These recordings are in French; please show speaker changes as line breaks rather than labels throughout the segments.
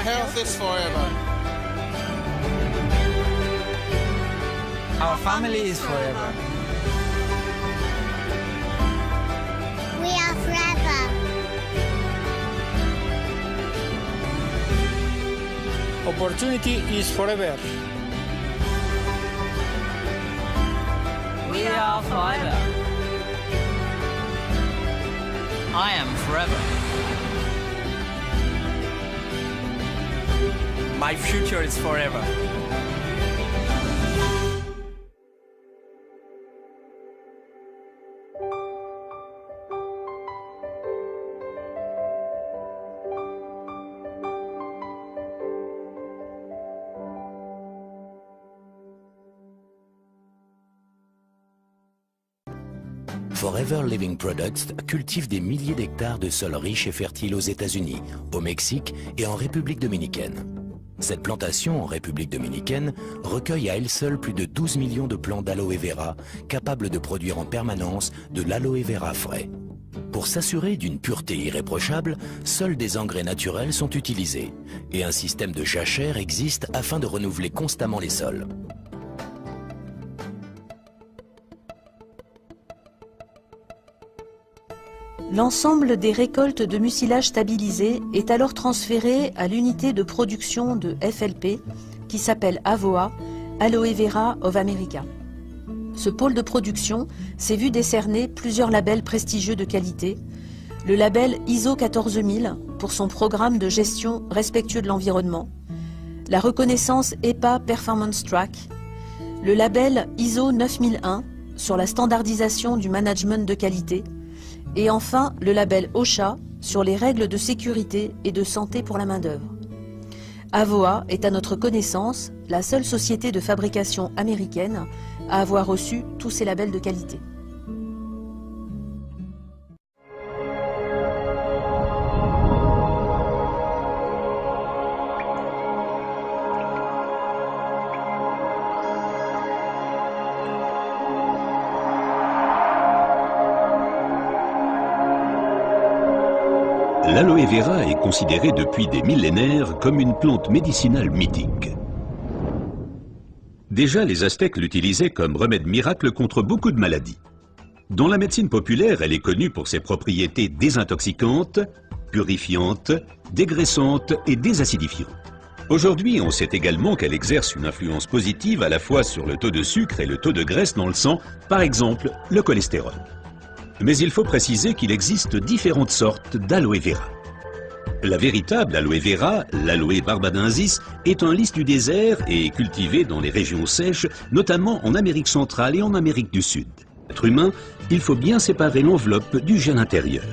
health is forever.
Our family is forever.
We are forever.
Opportunity is forever.
We are forever. I am forever. My future is forever.
Forever Living Products cultive des milliers d'hectares de sols riches et fertiles aux États-Unis, au Mexique et en République dominicaine. Cette plantation en République dominicaine recueille à elle seule plus de 12 millions de plants d'aloe vera capables de produire en permanence de l'aloe vera frais. Pour s'assurer d'une pureté irréprochable, seuls des engrais naturels sont utilisés et un système de jachère existe afin de renouveler constamment les sols.
L'ensemble des récoltes de mucilage stabilisé est alors transféré à l'unité de production de FLP qui s'appelle AVOA, Aloe Vera of America. Ce pôle de production s'est vu décerner plusieurs labels prestigieux de qualité. Le label ISO 14000 pour son programme de gestion respectueux de l'environnement, la reconnaissance EPA Performance Track, le label ISO 9001 sur la standardisation du management de qualité, et enfin le label OSHA sur les règles de sécurité et de santé pour la main-d'œuvre. AVOA est à notre connaissance la seule société de fabrication américaine à avoir reçu tous ces labels de qualité.
L'aloe vera est considérée depuis des millénaires comme une plante médicinale mythique. Déjà, les Aztèques l'utilisaient comme remède miracle contre beaucoup de maladies. Dans la médecine populaire, elle est connue pour ses propriétés désintoxicantes, purifiantes, dégraissantes et désacidifiantes. Aujourd'hui, on sait également qu'elle exerce une influence positive à la fois sur le taux de sucre et le taux de graisse dans le sang, par exemple le cholestérol. Mais il faut préciser qu'il existe différentes sortes d'aloe vera. La véritable aloe vera, l'aloe barbadensis, est un lys du désert et est cultivé dans les régions sèches, notamment en Amérique centrale et en Amérique du Sud. Pour l'être humain, il faut bien séparer l'enveloppe du gel intérieur.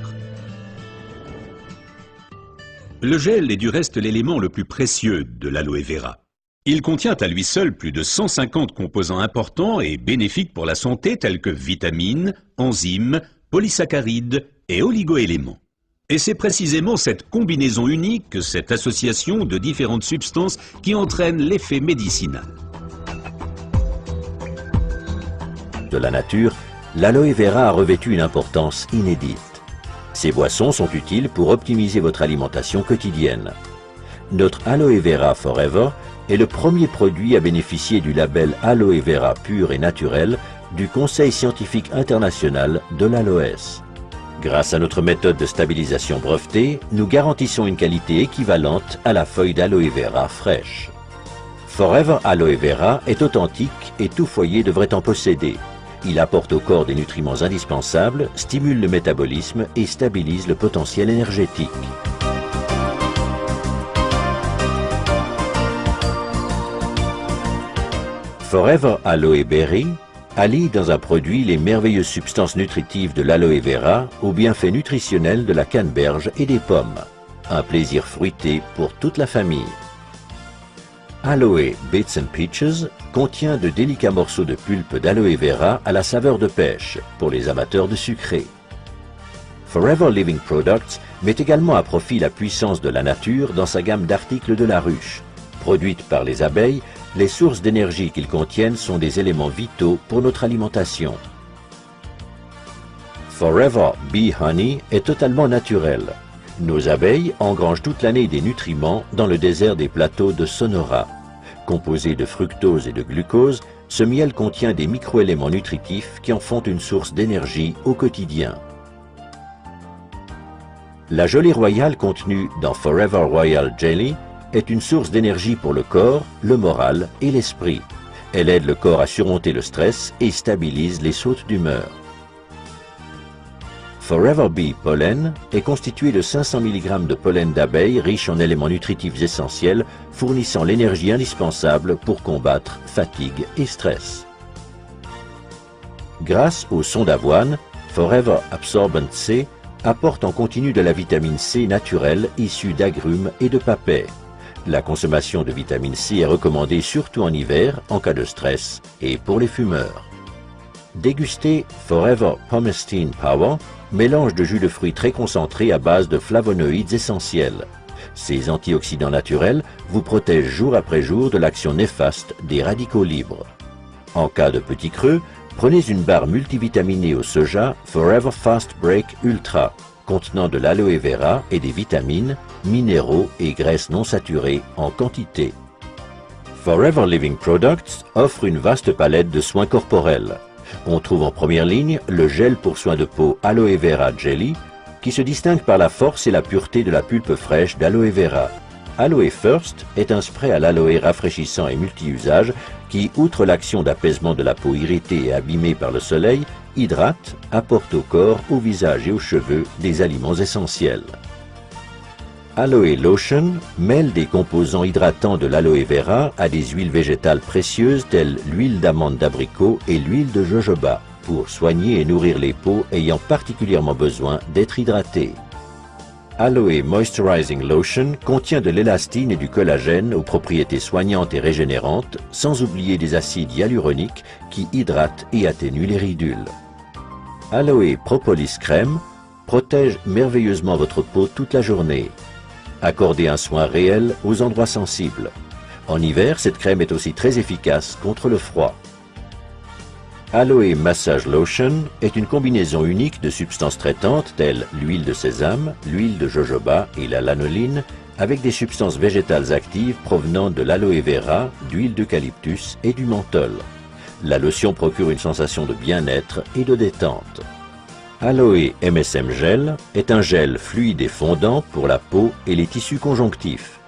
Le gel est du reste l'élément le plus précieux de l'aloe vera. Il contient à lui seul plus de 150 composants importants et bénéfiques pour la santé tels que vitamines, enzymes, polysaccharides et oligoéléments. Et c'est précisément cette combinaison unique, cette association de différentes substances qui entraîne l'effet médicinal.
De la nature, l'aloe vera a revêtu une importance inédite. Ces boissons sont utiles pour optimiser votre alimentation quotidienne. Notre aloe vera Forever est le premier produit à bénéficier du label Aloe Vera pur et naturel du Conseil scientifique international de l'aloès. Grâce à notre méthode de stabilisation brevetée, nous garantissons une qualité équivalente à la feuille d'aloe vera fraîche. Forever Aloe Vera est authentique et tout foyer devrait en posséder. Il apporte au corps des nutriments indispensables, stimule le métabolisme et stabilise le potentiel énergétique. Forever Aloe Berry allie dans un produit les merveilleuses substances nutritives de l'aloe vera aux bienfaits nutritionnels de la canneberge et des pommes. Un plaisir fruité pour toute la famille. Aloe Bits and Peaches contient de délicats morceaux de pulpe d'aloe vera à la saveur de pêche pour les amateurs de sucré. Forever Living Products met également à profit la puissance de la nature dans sa gamme d'articles de la ruche. Produites par les abeilles, les sources d'énergie qu'ils contiennent sont des éléments vitaux pour notre alimentation. Forever Bee Honey est totalement naturel. Nos abeilles engrangent toute l'année des nutriments dans le désert des plateaux de Sonora. Composé de fructose et de glucose, ce miel contient des microéléments nutritifs qui en font une source d'énergie au quotidien. La gelée royale contenue dans Forever Royal Jelly est une source d'énergie pour le corps, le moral et l'esprit. Elle aide le corps à surmonter le stress et stabilise les sautes d'humeur. Forever Bee Pollen est constitué de 500 mg de pollen d'abeilles riche en éléments nutritifs essentiels fournissant l'énergie indispensable pour combattre fatigue et stress. Grâce au son d'avoine, Forever Absorbent C apporte en continu de la vitamine C naturelle issue d'agrumes et de papaies. La consommation de vitamine C est recommandée surtout en hiver en cas de stress et pour les fumeurs. Dégustez Forever Pomestine Power, mélange de jus de fruits très concentré à base de flavonoïdes essentiels. Ces antioxydants naturels vous protègent jour après jour de l'action néfaste des radicaux libres. En cas de petit creux, prenez une barre multivitaminée au soja Forever Fast Break Ultra, contenant de l'aloe vera et des vitamines, minéraux et graisses non saturées en quantité. Forever Living Products offre une vaste palette de soins corporels. On trouve en première ligne le gel pour soins de peau Aloe Vera Jelly, qui se distingue par la force et la pureté de la pulpe fraîche d'aloe vera. Aloe First est un spray à l'aloe rafraîchissant et multi-usage qui, outre l'action d'apaisement de la peau irritée et abîmée par le soleil, hydrate, apporte au corps, au visage et aux cheveux des aliments essentiels. Aloe Lotion mêle des composants hydratants de l'aloe vera à des huiles végétales précieuses telles l'huile d'amande d'abricot et l'huile de jojoba pour soigner et nourrir les peaux ayant particulièrement besoin d'être hydratées. Aloe Moisturizing Lotion contient de l'élastine et du collagène aux propriétés soignantes et régénérantes, sans oublier des acides hyaluroniques qui hydratent et atténuent les ridules. Aloe Propolis Crème protège merveilleusement votre peau toute la journée. Accordez un soin réel aux endroits sensibles. En hiver, cette crème est aussi très efficace contre le froid. Aloe Massage Lotion est une combinaison unique de substances traitantes telles l'huile de sésame, l'huile de jojoba et la lanoline, avec des substances végétales actives provenant de l'aloe vera, d'huile d'eucalyptus et du menthol. La lotion procure une sensation de bien-être et de détente. Aloe MSM Gel est un gel fluide et fondant pour la peau et les tissus conjonctifs.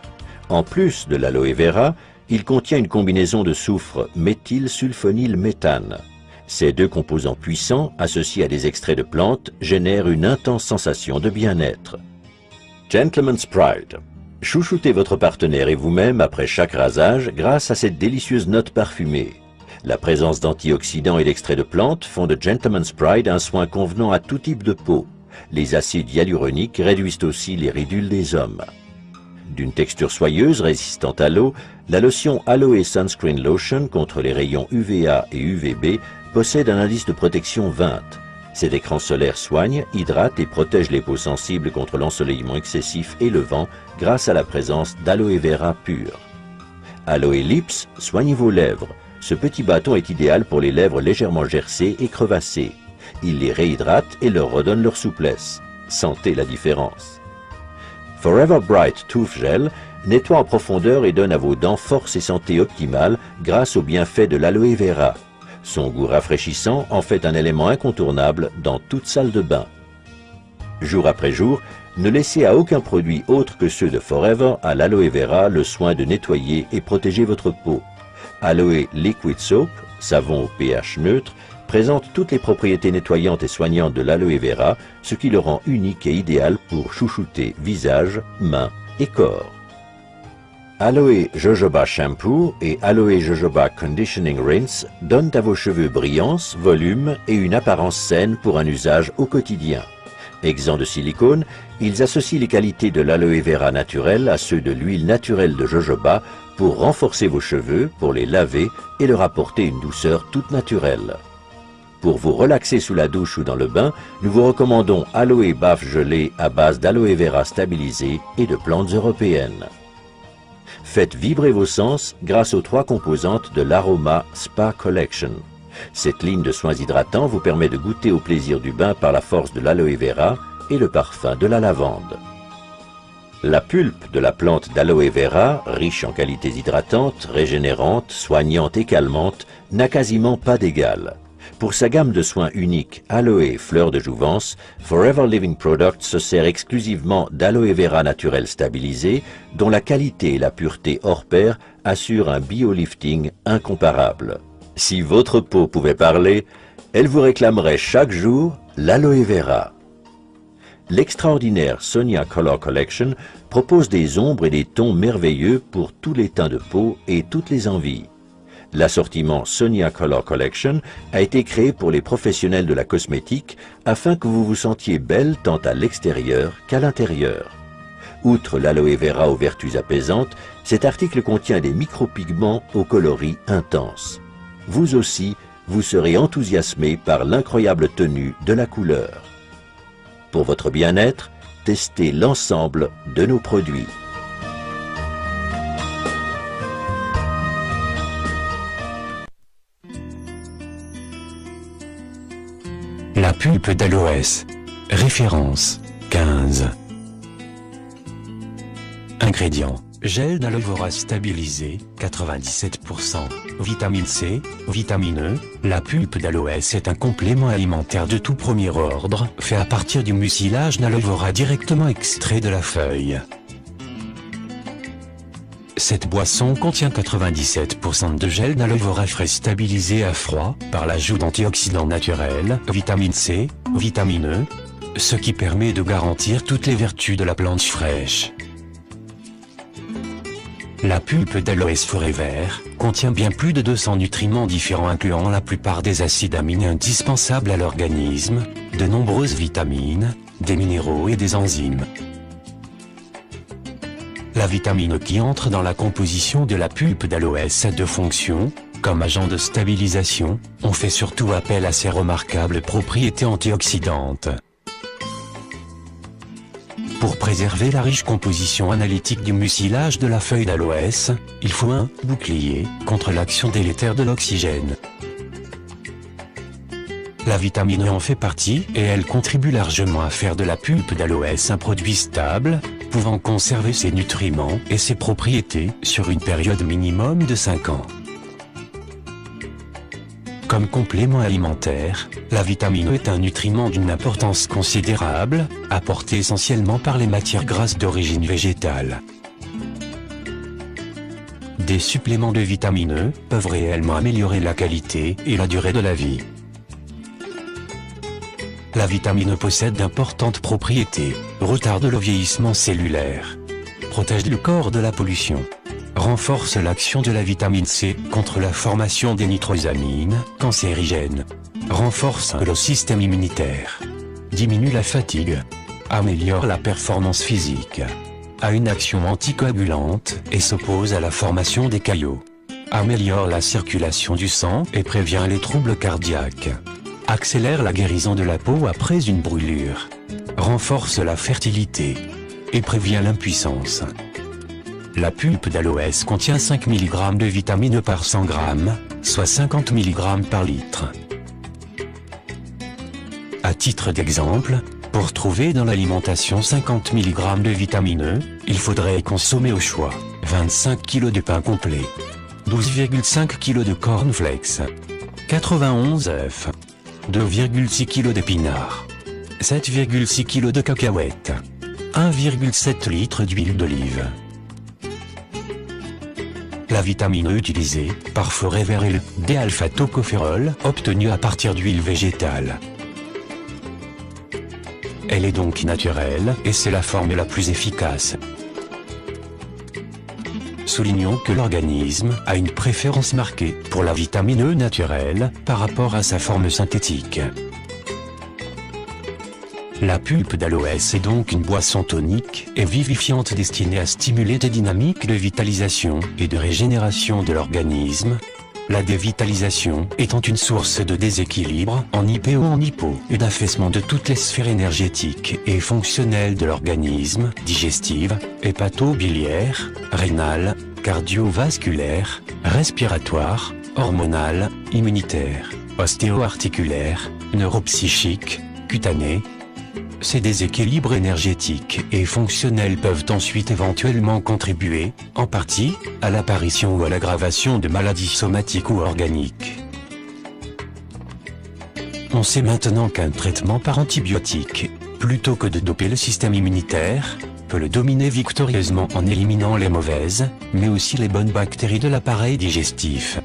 En plus de l'aloe vera, il contient une combinaison de soufre méthylsulfonylméthane. Ces deux composants puissants, associés à des extraits de plantes, génèrent une intense sensation de bien-être. Gentleman's Pride. Chouchoutez votre partenaire et vous-même après chaque rasage grâce à cette délicieuse note parfumée. La présence d'antioxydants et d'extraits de plantes font de Gentleman's Pride un soin convenant à tout type de peau. Les acides hyaluroniques réduisent aussi les ridules des hommes. D'une texture soyeuse résistante à l'eau, la lotion Aloe Sunscreen Lotion contre les rayons UVA et UVB possède un indice de protection 20. Cet écran solaire soigne, hydrate et protège les peaux sensibles contre l'ensoleillement excessif et le vent grâce à la présence d'aloe vera pure. Aloe Lips soigne vos lèvres. Ce petit bâton est idéal pour les lèvres légèrement gercées et crevassées. Il les réhydrate et leur redonne leur souplesse. Sentez la différence. Forever Bright Tooth Gel nettoie en profondeur et donne à vos dents force et santé optimale grâce aux bienfaits de l'aloe vera. Son goût rafraîchissant en fait un élément incontournable dans toute salle de bain. Jour après jour, ne laissez à aucun produit autre que ceux de Forever à l'aloe vera le soin de nettoyer et protéger votre peau. Aloe Liquid Soap, savon au pH neutre, présente toutes les propriétés nettoyantes et soignantes de l'aloe vera, ce qui le rend unique et idéal pour chouchouter visage, mains et corps. Aloe Jojoba Shampoo et Aloe Jojoba Conditioning Rinse donnent à vos cheveux brillance, volume et une apparence saine pour un usage au quotidien. Exempts de silicone, ils associent les qualités de l'aloe vera naturel à ceux de l'huile naturelle de jojoba pour renforcer vos cheveux, pour les laver et leur apporter une douceur toute naturelle. Pour vous relaxer sous la douche ou dans le bain, nous vous recommandons Aloe Baffe Gelée à base d'aloe vera stabilisée et de plantes européennes. Faites vibrer vos sens grâce aux 3 composantes de l'Aroma Spa Collection. Cette ligne de soins hydratants vous permet de goûter au plaisir du bain par la force de l'aloe vera et le parfum de la lavande. La pulpe de la plante d'aloe vera, riche en qualités hydratantes, régénérantes, soignantes et calmantes, n'a quasiment pas d'égal. Pour sa gamme de soins unique Aloe Fleur de Jouvence, Forever Living Products se sert exclusivement d'aloe vera naturel stabilisé, dont la qualité et la pureté hors pair assurent un biolifting incomparable. Si votre peau pouvait parler, elle vous réclamerait chaque jour l'aloe vera. L'extraordinaire Sonia Color Collection propose des ombres et des tons merveilleux pour tous les teints de peau et toutes les envies. L'assortiment Sonia Color Collection a été créé pour les professionnels de la cosmétique afin que vous vous sentiez belle tant à l'extérieur qu'à l'intérieur. Outre l'aloe vera aux vertus apaisantes, cet article contient des micropigments aux coloris intenses. Vous aussi, vous serez enthousiasmé par l'incroyable tenue de la couleur. Pour votre bien-être, testez l'ensemble de nos produits.
La pulpe d'aloès. Référence 15. Ingrédients. Gel d'aloe vera stabilisé, 97%. Vitamine C, vitamine E. La pulpe d'aloès est un complément alimentaire de tout premier ordre, fait à partir du mucilage d'aloe vera directement extrait de la feuille. Cette boisson contient 97% de gel d'aloe vera frais stabilisé à froid, par l'ajout d'antioxydants naturels, vitamine C, vitamine E, ce qui permet de garantir toutes les vertus de la plante fraîche. La pulpe d'aloès Forever contient bien plus de 200 nutriments différents incluant la plupart des acides aminés indispensables à l'organisme, de nombreuses vitamines, des minéraux et des enzymes. La vitamine E qui entre dans la composition de la pulpe d'aloès a deux fonctions. Comme agent de stabilisation, on fait surtout appel à ses remarquables propriétés antioxydantes. Pour préserver la riche composition analytique du mucilage de la feuille d'aloès, il faut un bouclier contre l'action délétère de l'oxygène. La vitamine E en fait partie et elle contribue largement à faire de la pulpe d'aloès un produit stable, pouvant conserver ses nutriments et ses propriétés sur une période minimum de 5 ans. Comme complément alimentaire, la vitamine E est un nutriment d'une importance considérable, apporté essentiellement par les matières grasses d'origine végétale. Des suppléments de vitamine E peuvent réellement améliorer la qualité et la durée de la vie. La vitamine E possède d'importantes propriétés, retarde le vieillissement cellulaire, protège le corps de la pollution, renforce l'action de la vitamine C contre la formation des nitrosamines, cancérigènes, renforce le système immunitaire, diminue la fatigue, améliore la performance physique, a une action anticoagulante et s'oppose à la formation des caillots, améliore la circulation du sang et prévient les troubles cardiaques, accélère la guérison de la peau après une brûlure, renforce la fertilité et prévient l'impuissance. La pulpe d'aloès contient 5 mg de vitamine E par 100 g, soit 50 mg par litre. À titre d'exemple, pour trouver dans l'alimentation 50 mg de vitamine E, il faudrait consommer au choix 25 kg de pain complet, 12,5 kg de cornflakes, 91 œufs, 2,6 kg d'épinards, 7,6 kg de cacahuètes, 1,7 litre d'huile d'olive. La vitamine E utilisée par Forever est le D-alpha-tocopherol obtenu à partir d'huile végétale. Elle est donc naturelle et c'est la forme la plus efficace. Soulignons que l'organisme a une préférence marquée pour la vitamine E naturelle par rapport à sa forme synthétique. La pulpe d'aloès est donc une boisson tonique et vivifiante destinée à stimuler des dynamiques de vitalisation et de régénération de l'organisme, la dévitalisation étant une source de déséquilibre en IP ou en hypo et d'affaissement de toutes les sphères énergétiques et fonctionnelles de l'organisme, digestive, hépato-biliaire, rénale, cardiovasculaire, respiratoire, hormonale, immunitaire, ostéo-articulaire, neuropsychique, cutanée, Ces déséquilibres énergétiques et fonctionnels peuvent ensuite éventuellement contribuer, en partie, à l'apparition ou à l'aggravation de maladies somatiques ou organiques. On sait maintenant qu'un traitement par antibiotiques, plutôt que de doper le système immunitaire, peut le dominer victorieusement en éliminant les mauvaises, mais aussi les bonnes bactéries de l'appareil digestif.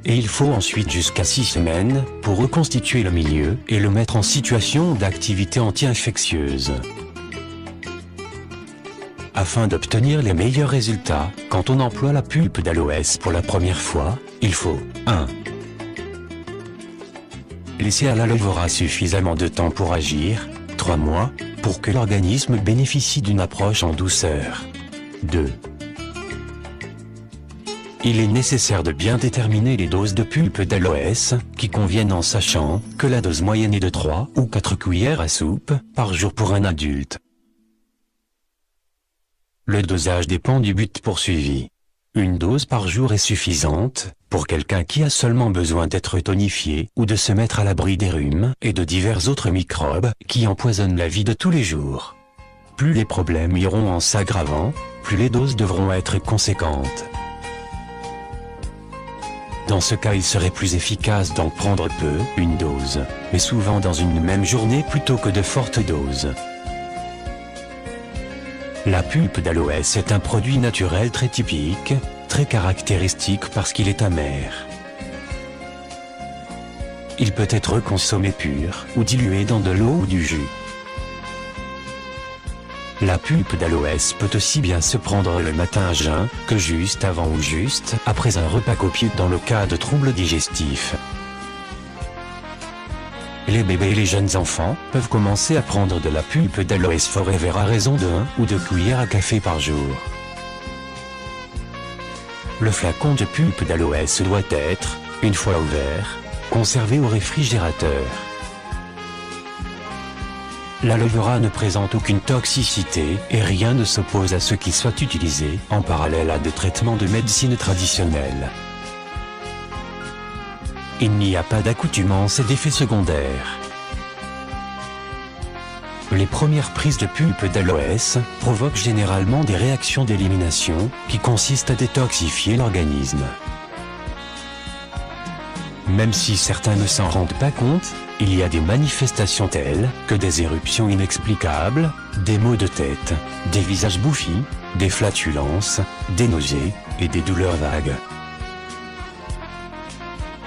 Et il faut ensuite jusqu'à 6 semaines pour reconstituer le milieu et le mettre en situation d'activité anti-infectieuse. Afin d'obtenir les meilleurs résultats, quand on emploie la pulpe d'aloès pour la première fois, il faut 1. Laisser à l'aloe vera suffisamment de temps pour agir, 3 mois, pour que l'organisme bénéficie d'une approche en douceur. 2. Il est nécessaire de bien déterminer les doses de pulpe d'aloès, qui conviennent en sachant que la dose moyenne est de 3 ou 4 cuillères à soupe par jour pour un adulte. Le dosage dépend du but poursuivi. Une dose par jour est suffisante pour quelqu'un qui a seulement besoin d'être tonifié ou de se mettre à l'abri des rhumes et de divers autres microbes qui empoisonnent la vie de tous les jours. Plus les problèmes iront en s'aggravant, plus les doses devront être conséquentes. Dans ce cas, il serait plus efficace d'en prendre peu, une dose, mais souvent dans une même journée plutôt que de fortes doses. La pulpe d'aloès est un produit naturel très typique, très caractéristique parce qu'il est amer. Il peut être consommé pur ou dilué dans de l'eau ou du jus. La pulpe d'aloès peut aussi bien se prendre le matin à jeun que juste avant ou juste après un repas copieux dans le cas de troubles digestifs. Les bébés et les jeunes enfants peuvent commencer à prendre de la pulpe d'aloès forever à raison de 1 ou 2 cuillères à café par jour. Le flacon de pulpe d'aloès doit être, une fois ouvert, conservé au réfrigérateur. L'aloe vera ne présente aucune toxicité et rien ne s'oppose à ce qui soit utilisé en parallèle à des traitements de médecine traditionnelle. Il n'y a pas d'accoutumance et d'effets secondaires. Les premières prises de pulpe d'aloès provoquent généralement des réactions d'élimination qui consistent à détoxifier l'organisme. Même si certains ne s'en rendent pas compte, il y a des manifestations telles que des éruptions inexplicables, des maux de tête, des visages bouffis, des flatulences, des nausées et des douleurs vagues.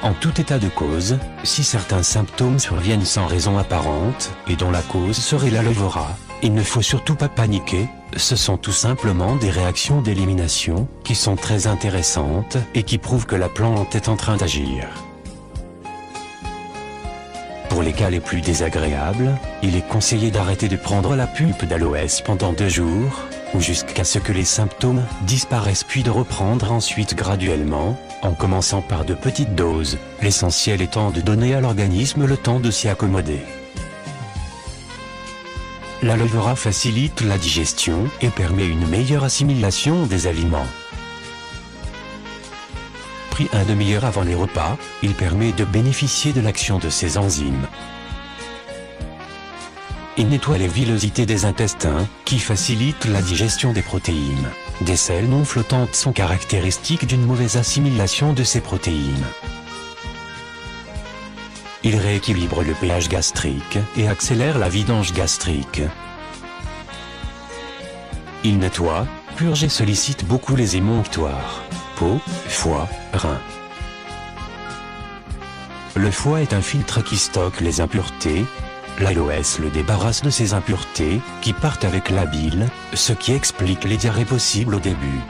En tout état de cause, si certains symptômes surviennent sans raison apparente et dont la cause serait l'aloe vera, il ne faut surtout pas paniquer, ce sont tout simplement des réactions d'élimination qui sont très intéressantes et qui prouvent que la plante est en train d'agir. Pour les cas les plus désagréables, il est conseillé d'arrêter de prendre la pulpe d'aloès pendant 2 jours, ou jusqu'à ce que les symptômes disparaissent puis de reprendre ensuite graduellement, en commençant par de petites doses, l'essentiel étant de donner à l'organisme le temps de s'y accommoder. L'aloe vera facilite la digestion et permet une meilleure assimilation des aliments. Pris une demi-heure avant les repas, il permet de bénéficier de l'action de ces enzymes. Il nettoie les villosités des intestins, qui facilitent la digestion des protéines. Des selles non flottantes sont caractéristiques d'une mauvaise assimilation de ces protéines. Il rééquilibre le pH gastrique et accélère la vidange gastrique. Il nettoie, purge et sollicite beaucoup les émonctoires, peau, foie, rein. Le foie est un filtre qui stocke les impuretés. L'aloès le débarrasse de ces impuretés, qui partent avec la bile, ce qui explique les diarrhées possibles au début.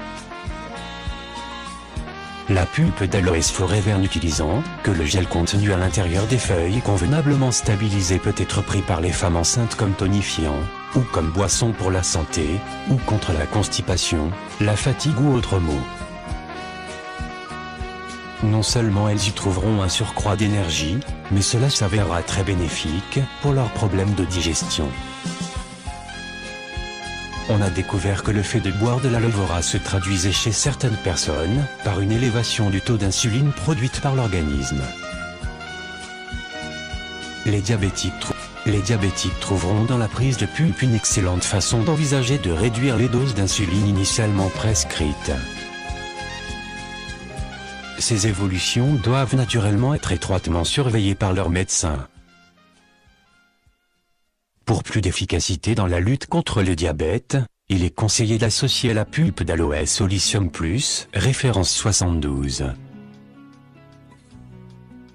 La pulpe d'aloès forever n'utilisant que le gel contenu à l'intérieur des feuilles convenablement stabilisé peut être pris par les femmes enceintes comme tonifiant, ou comme boisson pour la santé, ou contre la constipation, la fatigue ou autres maux. Non seulement elles y trouveront un surcroît d'énergie, mais cela s'avérera très bénéfique pour leurs problèmes de digestion. On a découvert que le fait de boire de l'aloe vera se traduisait chez certaines personnes par une élévation du taux d'insuline produite par l'organisme. Les diabétiques trouvent
les diabétiques trouveront dans la prise de pulpe une excellente façon d'envisager de réduire les doses d'insuline initialement prescrites. Ces évolutions doivent naturellement être étroitement surveillées par leur médecin. Pour plus d'efficacité dans la lutte contre le diabète, il est conseillé d'associer la pulpe d'aloès au lithium plus, référence 72.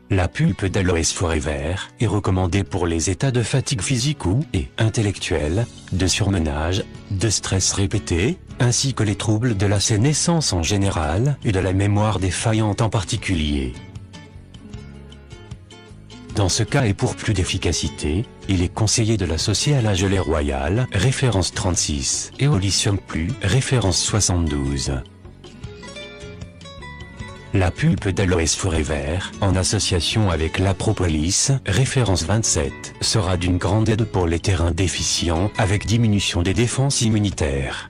La pulpe d'aloès forever est recommandée pour les états de fatigue physique ou intellectuelle, de surmenage, de stress répété, ainsi que les troubles de la sénescence en général et de la mémoire défaillante en particulier. Dans ce cas et pour plus d'efficacité, il est conseillé de l'associer à la gelée royale, référence 36, et au lithium plus, référence 72. La pulpe d'aloès forever, en association avec la propolis, référence 27, sera d'une grande aide pour les terrains déficients, avec diminution des défenses immunitaires.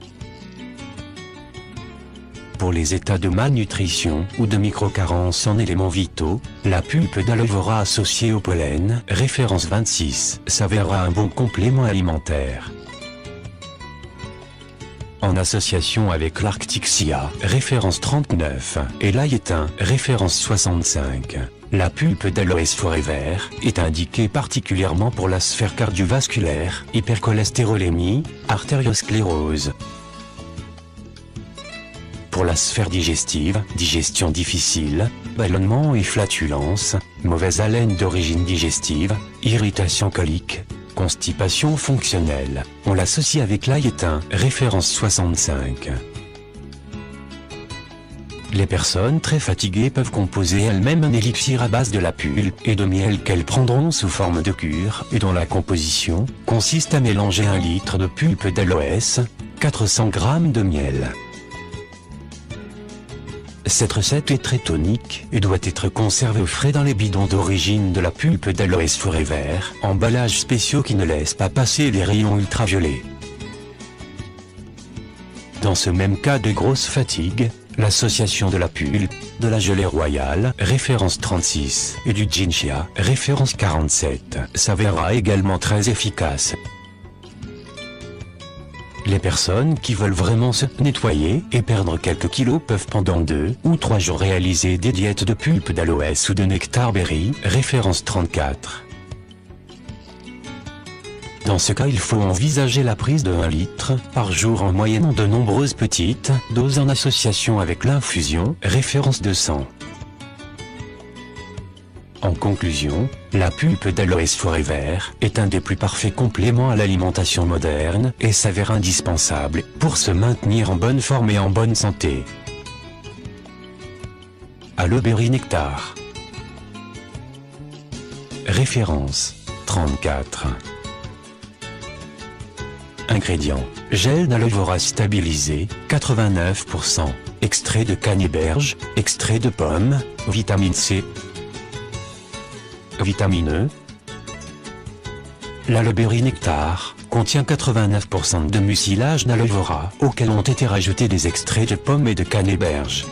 Pour les états de malnutrition ou de microcarence en éléments vitaux, la pulpe d'aloe vera associée au pollen, référence 26, s'avérera un bon complément alimentaire. En association avec l'Arctixia, référence 39, et l'aïétin, référence 65. La pulpe d'aloès forever est indiquée particulièrement pour la sphère cardiovasculaire, hypercholestérolémie, artériosclérose. Pour la sphère digestive, digestion difficile, ballonnement et flatulence, mauvaise haleine d'origine digestive, irritation colique, constipation fonctionnelle, on l'associe avec l'aïétin, référence 65. Les personnes très fatiguées peuvent composer elles-mêmes un élixir à base de la pulpe et de miel qu'elles prendront sous forme de cure et dont la composition consiste à mélanger 1 litre de pulpe d'aloès, 400 g de miel. Cette recette est très tonique et doit être conservée au frais dans les bidons d'origine de la pulpe d'aloès forever, emballages spéciaux qui ne laissent pas passer les rayons ultraviolets. Dans ce même cas de grosse fatigue, l'association de la pulpe, de la gelée royale, référence 36, et du ginseng, référence 47, s'avérera également très efficace. Les personnes qui veulent vraiment se nettoyer et perdre quelques kilos peuvent pendant 2 ou 3 jours réaliser des diètes de pulpe d'aloès ou de nectar berry, référence 34. Dans ce cas, il faut envisager la prise de 1 litre par jour en moyenne en de nombreuses petites doses en association avec l'infusion, référence 200. En conclusion, la pulpe d'aloès forever est un des plus parfaits compléments à l'alimentation moderne et s'avère indispensable pour se maintenir en bonne forme et en bonne santé. Aloe berry nectar. Référence 34. Ingrédients: gel d'aloe vera stabilisé, 89%, extrait de canneberge, extrait de pomme, vitamine C. Vitamine E. L'aloe berry nectar contient 89% de mucilage d'aloe vera, auquel ont été rajoutés des extraits de pommes et de canneberge.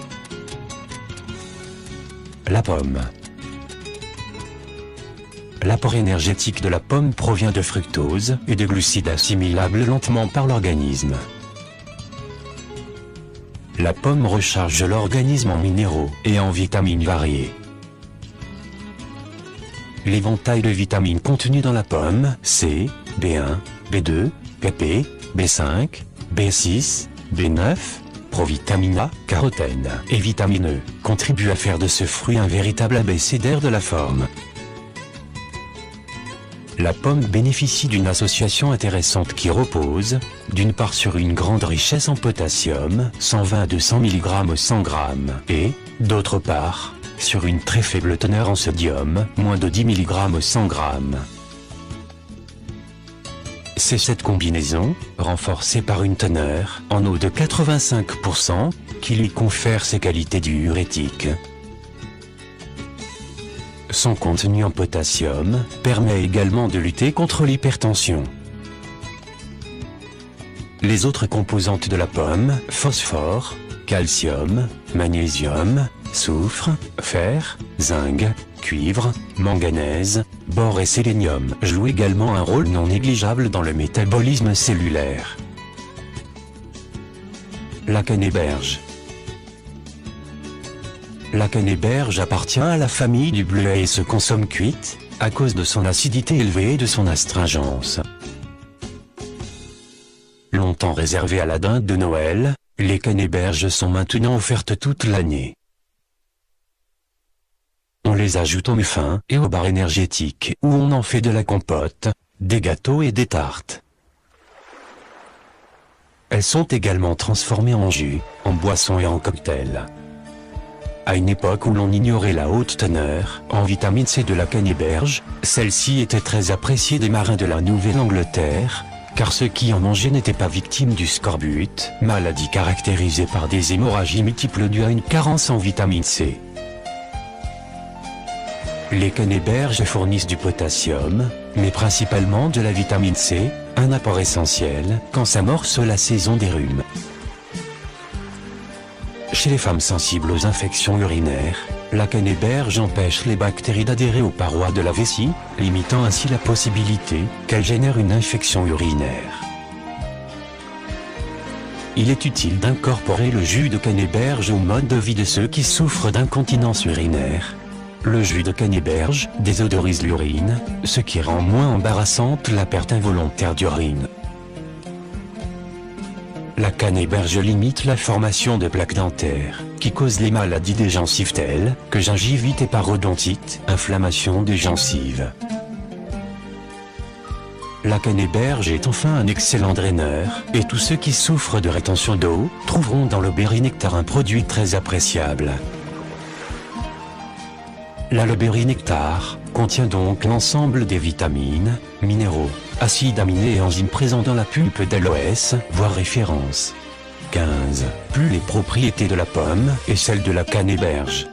La pomme. L'apport énergétique de la pomme provient de fructose et de glucides assimilables lentement par l'organisme. La pomme recharge l'organisme en minéraux et en vitamines variées. L'éventail de vitamines contenues dans la pomme, C, B1, B2, PP, B5, B6, B9, provitamine A, carotène et vitamine E, contribue à faire de ce fruit un véritable abécédaire de la forme. La pomme bénéficie d'une association intéressante qui repose, d'une part sur une grande richesse en potassium, 120 à 200 mg au 100 g, et, d'autre part, sur une très faible teneur en sodium, moins de 10 mg au 100 g. C'est cette combinaison, renforcée par une teneur en eau de 85%, qui lui confère ses qualités diurétiques. Son contenu en potassium permet également de lutter contre l'hypertension. Les autres composantes de la pomme, phosphore, calcium, magnésium, soufre, fer, zinc, cuivre, manganèse, bore et sélénium jouent également un rôle non négligeable dans le métabolisme cellulaire. La canneberge. La canneberge appartient à la famille du bleuet et se consomme cuite, à cause de son acidité élevée et de son astringence. Longtemps réservées à la dinde de Noël, les canneberges sont maintenant offertes toute l'année. On les ajoute aux muffins et aux barres énergétiques où on en fait de la compote, des gâteaux et des tartes. Elles sont également transformées en jus, en boissons et en cocktails. À une époque où l'on ignorait la haute teneur en vitamine C de la canneberge, celle-ci était très appréciée des marins de la Nouvelle-Angleterre, car ceux qui en mangeaient n'étaient pas victimes du scorbut, maladie caractérisée par des hémorragies multiples dues à une carence en vitamine C. Les canneberges fournissent du potassium, mais principalement de la vitamine C, un apport essentiel quand s'amorce la saison des rhumes. Chez les femmes sensibles aux infections urinaires, la canneberge empêche les bactéries d'adhérer aux parois de la vessie, limitant ainsi la possibilité qu'elles génèrent une infection urinaire. Il est utile d'incorporer le jus de canneberge au mode de vie de ceux qui souffrent d'incontinence urinaire. Le jus de canneberge désodorise l'urine, ce qui rend moins embarrassante la perte involontaire d'urine. La canneberge limite la formation de plaques dentaires, qui causent les maladies des gencives telles que gingivite et parodontite, inflammation des gencives. La canneberge est enfin un excellent draineur, et tous ceux qui souffrent de rétention d'eau trouveront dans le berry-nectar un produit très appréciable. Le berry-nectar contient donc l'ensemble des vitamines, minéraux, acides aminés et enzymes présents dans la pulpe d'aloès, voir référence 15. Plus les propriétés de la pomme et celles de la canneberge.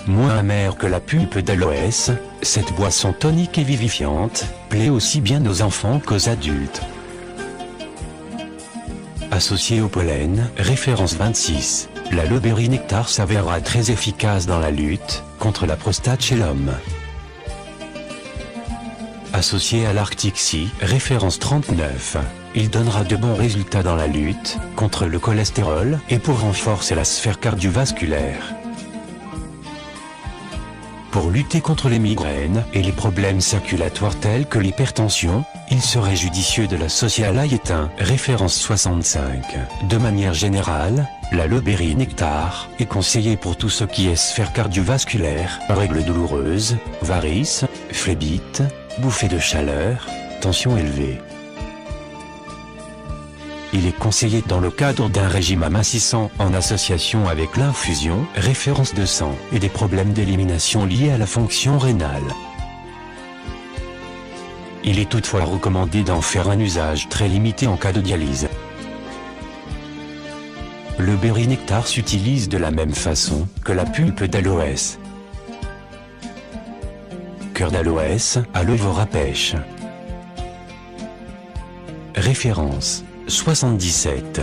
Moins amère que la pulpe d'aloès, cette boisson tonique et vivifiante plaît aussi bien aux enfants qu'aux adultes. Associé au pollen, référence 26. Le berry-nectar s'avérera très efficace dans la lutte contre la prostate chez l'homme. Associé à l'Arctic Sea, référence 39, il donnera de bons résultats dans la lutte contre le cholestérol et pour renforcer la sphère cardiovasculaire. Pour lutter contre les migraines et les problèmes circulatoires tels que l'hypertension, il serait judicieux de l'associer à l'ail-étain, référence 65. De manière générale, le berry-nectar est conseillé pour tout ce qui est sphère cardiovasculaire, règles douloureuses, varices, phlébite, bouffées de chaleur, tension élevée. Il est conseillé dans le cadre d'un régime amincissant en association avec l'infusion, référence 200, et des problèmes d'élimination liés à la fonction rénale. Il est toutefois recommandé d'en faire un usage très limité en cas de dialyse. Le berry-nectar s'utilise de la même façon que la pulpe d'aloès. Cœur d'aloès, aloe vera pêche. Référence 77.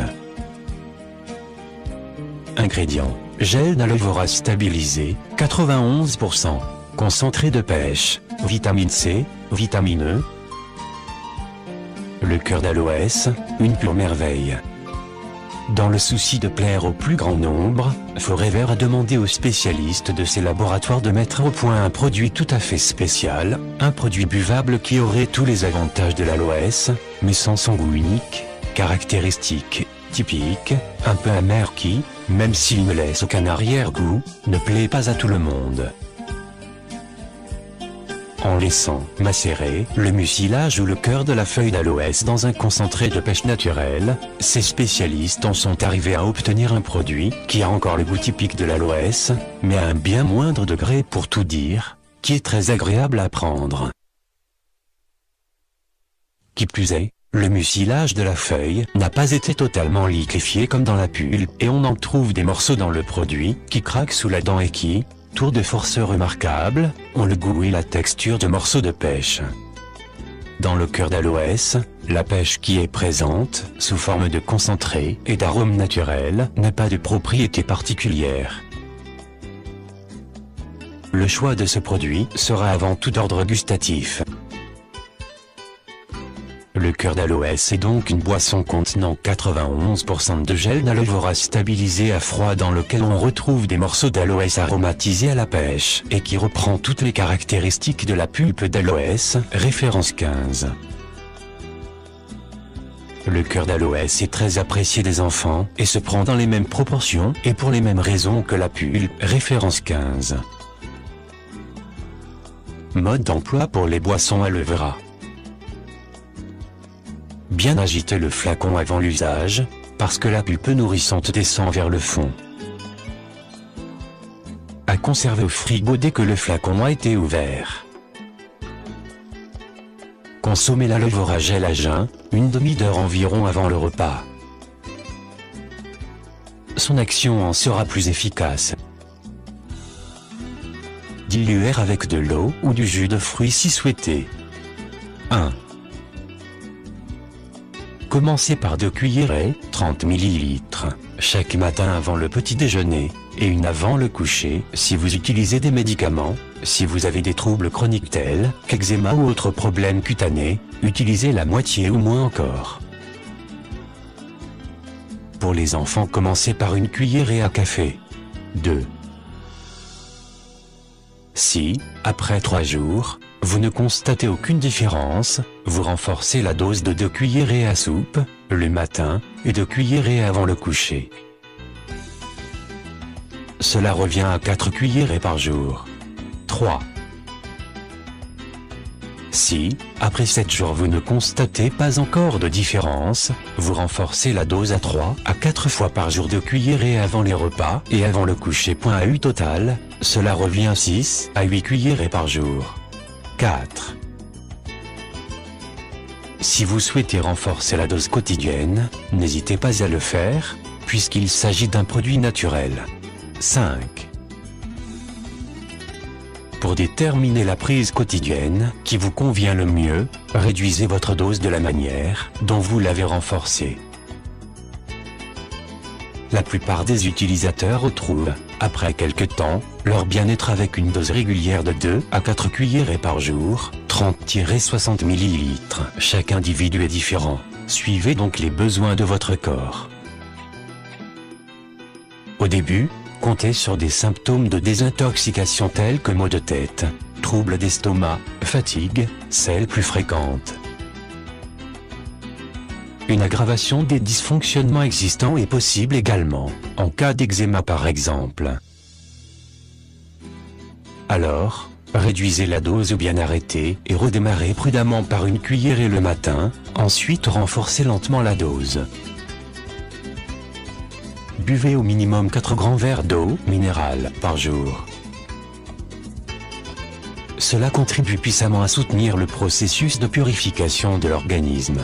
Ingrédients: gel d'aloe vera stabilisé, 91%. Concentré de pêche, vitamine C, vitamine E. Le cœur d'aloès, une pure merveille. Dans le souci de plaire au plus grand nombre, Forever a demandé aux spécialistes de ses laboratoires de mettre au point un produit tout à fait spécial, un produit buvable qui aurait tous les avantages de l'aloès, mais sans son goût unique, caractéristique, typique, un peu amer qui, même s'il ne laisse aucun arrière-goût, ne plaît pas à tout le monde. En laissant macérer le mucilage ou le cœur de la feuille d'aloès dans un concentré de pêche naturel, ces spécialistes en sont arrivés à obtenir un produit qui a encore le goût typique de l'aloès, mais à un bien moindre degré pour tout dire, qui est très agréable à prendre. Qui plus est, le mucilage de la feuille n'a pas été totalement liquéfié comme dans la pulpe et on en trouve des morceaux dans le produit qui craquent sous la dent et qui, tour de force remarquable, ont le goût et la texture de morceaux de pêche. Dans le cœur d'aloès, La pêche qui est présente, sous forme de concentré et d'arômes naturels, n'a pas de propriétés particulières. Le choix de ce produit sera avant tout d'ordre gustatif. Le cœur d'aloès est donc une boisson contenant 91% de gel d'aloe vera stabilisé à froid dans lequel on retrouve des morceaux d'aloès aromatisés à la pêche et qui reprend toutes les caractéristiques de la pulpe d'aloès, référence 15. Le cœur d'aloès est très apprécié des enfants et se prend dans les mêmes proportions et pour les mêmes raisons que la pulpe, référence 15. Mode d'emploi pour les boissons aloe vera. Bien agiter le flacon avant l'usage, parce que la pulpe nourrissante descend vers le fond. À conserver au frigo dès que le flacon a été ouvert. Consommez l'aloe vera gel à jeun, une demi-heure environ avant le repas. Son action en sera plus efficace. Diluer avec de l'eau ou du jus de fruits si souhaité. 1. Commencez par 2 cuillerées, 30 ml, chaque matin avant le petit déjeuner, et une avant le coucher, si vous utilisez des médicaments. Si vous avez des troubles chroniques tels qu'eczéma ou autres problèmes cutanés, utilisez la moitié ou moins encore. Pour les enfants, commencez par une cuillerée à café. 2. Si, après 3 jours, vous ne constatez aucune différence, vous renforcez la dose de 2 cuillerées à soupe, le matin, et 2 cuillerées avant le coucher. Cela revient à 4 cuillerées par jour. 3. Si, après 7 jours vous ne constatez pas encore de différence, vous renforcez la dose à 3 à 4 fois par jour de cuillerées avant les repas et avant le coucher. AU total, cela revient à 6 à 8 cuillerées par jour. 4. Si vous souhaitez renforcer la dose quotidienne, n'hésitez pas à le faire, puisqu'il s'agit d'un produit naturel. 5. Pour déterminer la prise quotidienne qui vous convient le mieux, réduisez votre dose de la manière dont vous l'avez renforcée. La plupart des utilisateurs retrouvent, après quelque temps, leur bien-être avec une dose régulière de 2 à 4 cuillerées par jour, 30-60 ml. Chaque individu est différent. Suivez donc les besoins de votre corps. Au début, comptez sur des symptômes de désintoxication tels que maux de tête, troubles d'estomac, fatigue, celles plus fréquentes. Une aggravation des dysfonctionnements existants est possible également, en cas d'eczéma par exemple. Alors, réduisez la dose ou bien arrêtez et redémarrez prudemment par une cuillerée le matin, ensuite renforcez lentement la dose. Buvez au minimum 4 grands verres d'eau minérale par jour. Cela contribue puissamment à soutenir le processus de purification de l'organisme.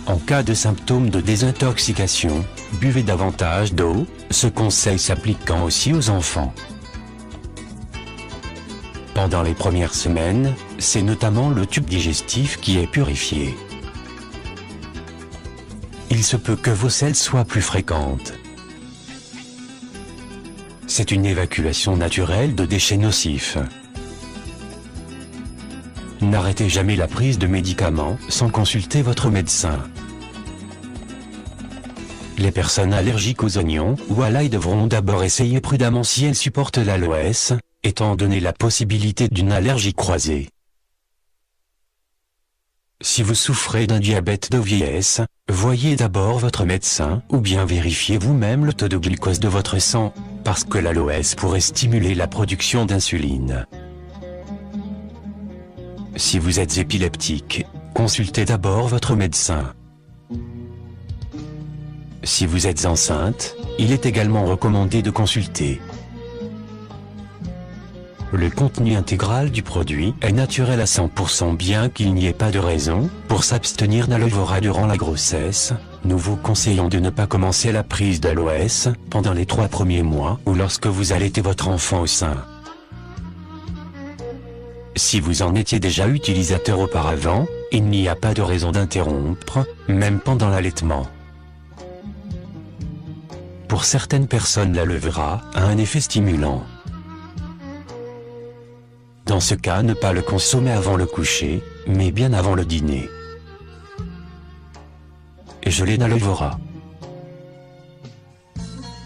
En cas de symptômes de désintoxication, buvez davantage d'eau, ce conseil s'appliquant aussi aux enfants. Pendant les premières semaines, c'est notamment le tube digestif qui est purifié. Il se peut que vos selles soient plus fréquentes. C'est une évacuation naturelle de déchets nocifs. N'arrêtez jamais la prise de médicaments sans consulter votre médecin. Les personnes allergiques aux oignons ou à l'ail devront d'abord essayer prudemment si elles supportent l'aloès, étant donné la possibilité d'une allergie croisée. Si vous souffrez d'un diabète de vieillesse, voyez d'abord votre médecin ou bien vérifiez vous-même le taux de glucose de votre sang, parce que l'aloès pourrait stimuler la production d'insuline. Si vous êtes épileptique, consultez d'abord votre médecin. Si vous êtes enceinte, il est également recommandé de consulter. Le contenu intégral du produit est naturel à 100% bien qu'il n'y ait pas de raison pour s'abstenir d'aloe vera durant la grossesse. Nous vous conseillons de ne pas commencer la prise d'aloès pendant les 3 premiers mois ou lorsque vous allaitez votre enfant au sein. Si vous en étiez déjà utilisateur auparavant, il n'y a pas de raison d'interrompre, même pendant l'allaitement. Pour certaines personnes, l'aloe vera a un effet stimulant. Dans ce cas, ne pas le consommer avant le coucher, mais bien avant le dîner. Gelée d'aloe vera.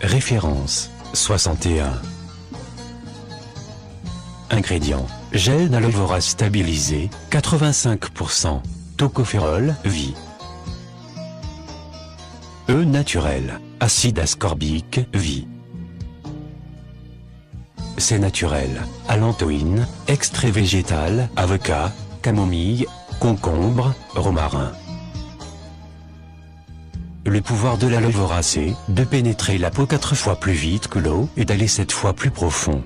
Référence 61. Ingrédients: gel d'aloe vera stabilisé, 85%, tocophérol, vie. Naturel, acide ascorbique, vie. C'est naturel, allantoïne, extrait végétal, avocat, camomille, concombre, romarin. Le pouvoir de l'aloe vera, c'est de pénétrer la peau 4 fois plus vite que l'eau et d'aller 7 fois plus profond.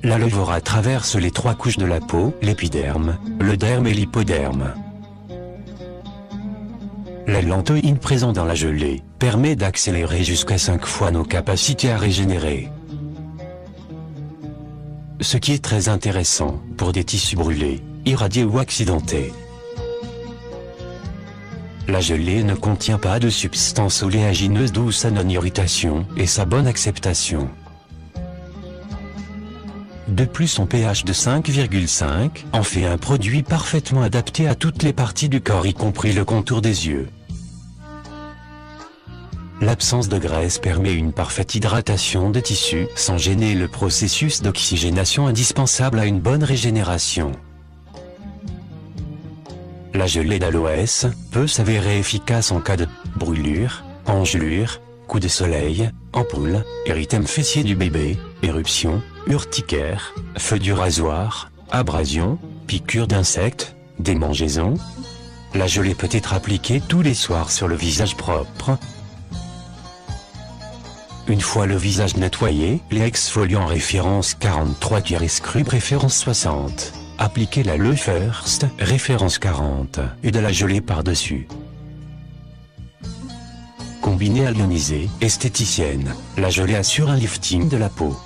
L'aloe vera traverse les 3 couches de la peau, l'épiderme, le derme et l'hypoderme. La lantoïne présente dans la gelée permet d'accélérer jusqu'à 5 fois nos capacités à régénérer. Ce qui est très intéressant pour des tissus brûlés, irradiés ou accidentés. La gelée ne contient pas de substances oléagineuses, d'où sa non-irritation et sa bonne acceptation. De plus, son pH de 5,5 en fait un produit parfaitement adapté à toutes les parties du corps, y compris le contour des yeux. L'absence de graisse permet une parfaite hydratation des tissus sans gêner le processus d'oxygénation indispensable à une bonne régénération. La gelée d'aloès peut s'avérer efficace en cas de brûlure, engelure, coup de soleil, ampoule, érythème fessier du bébé, éruption, urticaire, feu du rasoir, abrasion, piqûre d'insectes, démangeaison. La gelée peut être appliquée tous les soirs sur le visage propre. Une fois le visage nettoyé, les exfoliants référence 43 scrub référence 60. Appliquez l'aloe first, référence 40, et de la gelée par-dessus. Combinée à l'ioniser, esthéticienne, la gelée assure un lifting de la peau.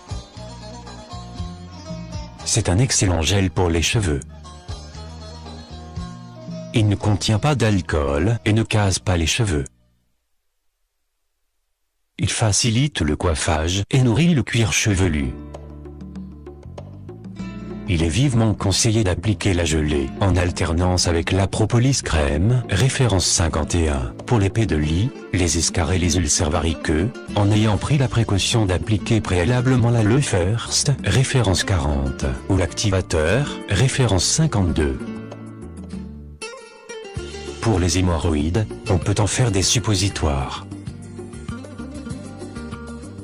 C'est un excellent gel pour les cheveux. Il ne contient pas d'alcool et ne casse pas les cheveux. Il facilite le coiffage et nourrit le cuir chevelu. Il est vivement conseillé d'appliquer la gelée en alternance avec la propolis crème, référence 51, pour l'épée de lit, les escarres et les ulcères variqueux, en ayant pris la précaution d'appliquer préalablement l'aloe first, référence 40, ou l'activateur, référence 52. Pour les hémorroïdes, on peut en faire des suppositoires.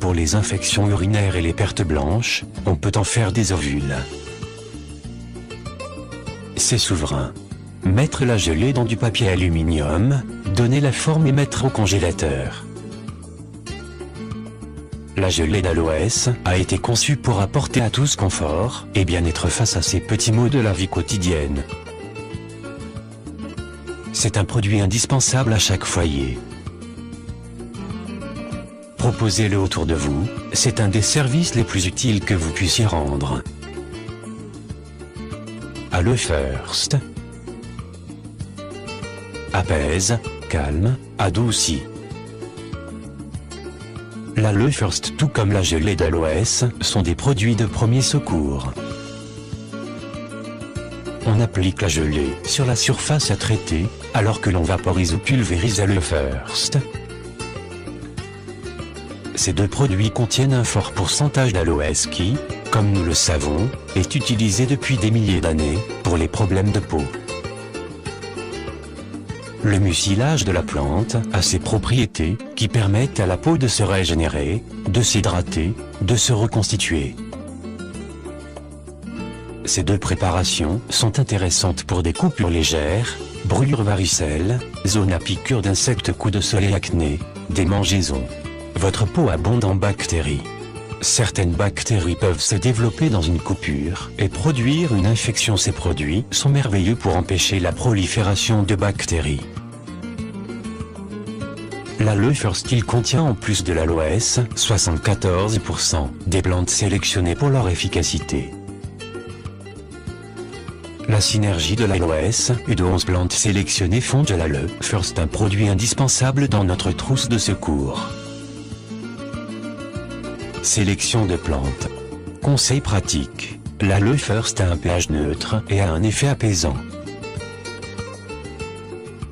Pour les infections urinaires et les pertes blanches, on peut en faire des ovules. C'est souverain. Mettre la gelée dans du papier aluminium, donner la forme et mettre au congélateur. La gelée d'aloès a été conçue pour apporter à tous confort et bien-être face à ces petits maux de la vie quotidienne. C'est un produit indispensable à chaque foyer. Proposez-le autour de vous, c'est un des services les plus utiles que vous puissiez rendre. Aloe first. Apaise, calme, adoucit. L'aloe first, tout comme la gelée d'aloès, sont des produits de premier secours. On applique la gelée sur la surface à traiter, alors que l'on vaporise ou pulvérise l'aloe first. Ces deux produits contiennent un fort pourcentage d'aloès qui, comme nous le savons, est utilisé depuis des milliers d'années pour les problèmes de peau. Le mucilage de la plante a ses propriétés qui permettent à la peau de se régénérer, de s'hydrater, de se reconstituer. Ces deux préparations sont intéressantes pour des coupures légères, brûlures varicelles, zones à piqûres d'insectes, coups de soleil, acné, démangeaisons. Votre peau abonde en bactéries. Certaines bactéries peuvent se développer dans une coupure et produire une infection. Ces produits sont merveilleux pour empêcher la prolifération de bactéries. L'aloe first, il contient en plus de l'aloès 74% des plantes sélectionnées pour leur efficacité. La synergie de l'aloès et de 11 plantes sélectionnées font de l'aloe First un produit indispensable dans notre trousse de secours. Sélection de plantes. Conseil pratique. L'aloe First a un pH neutre et a un effet apaisant.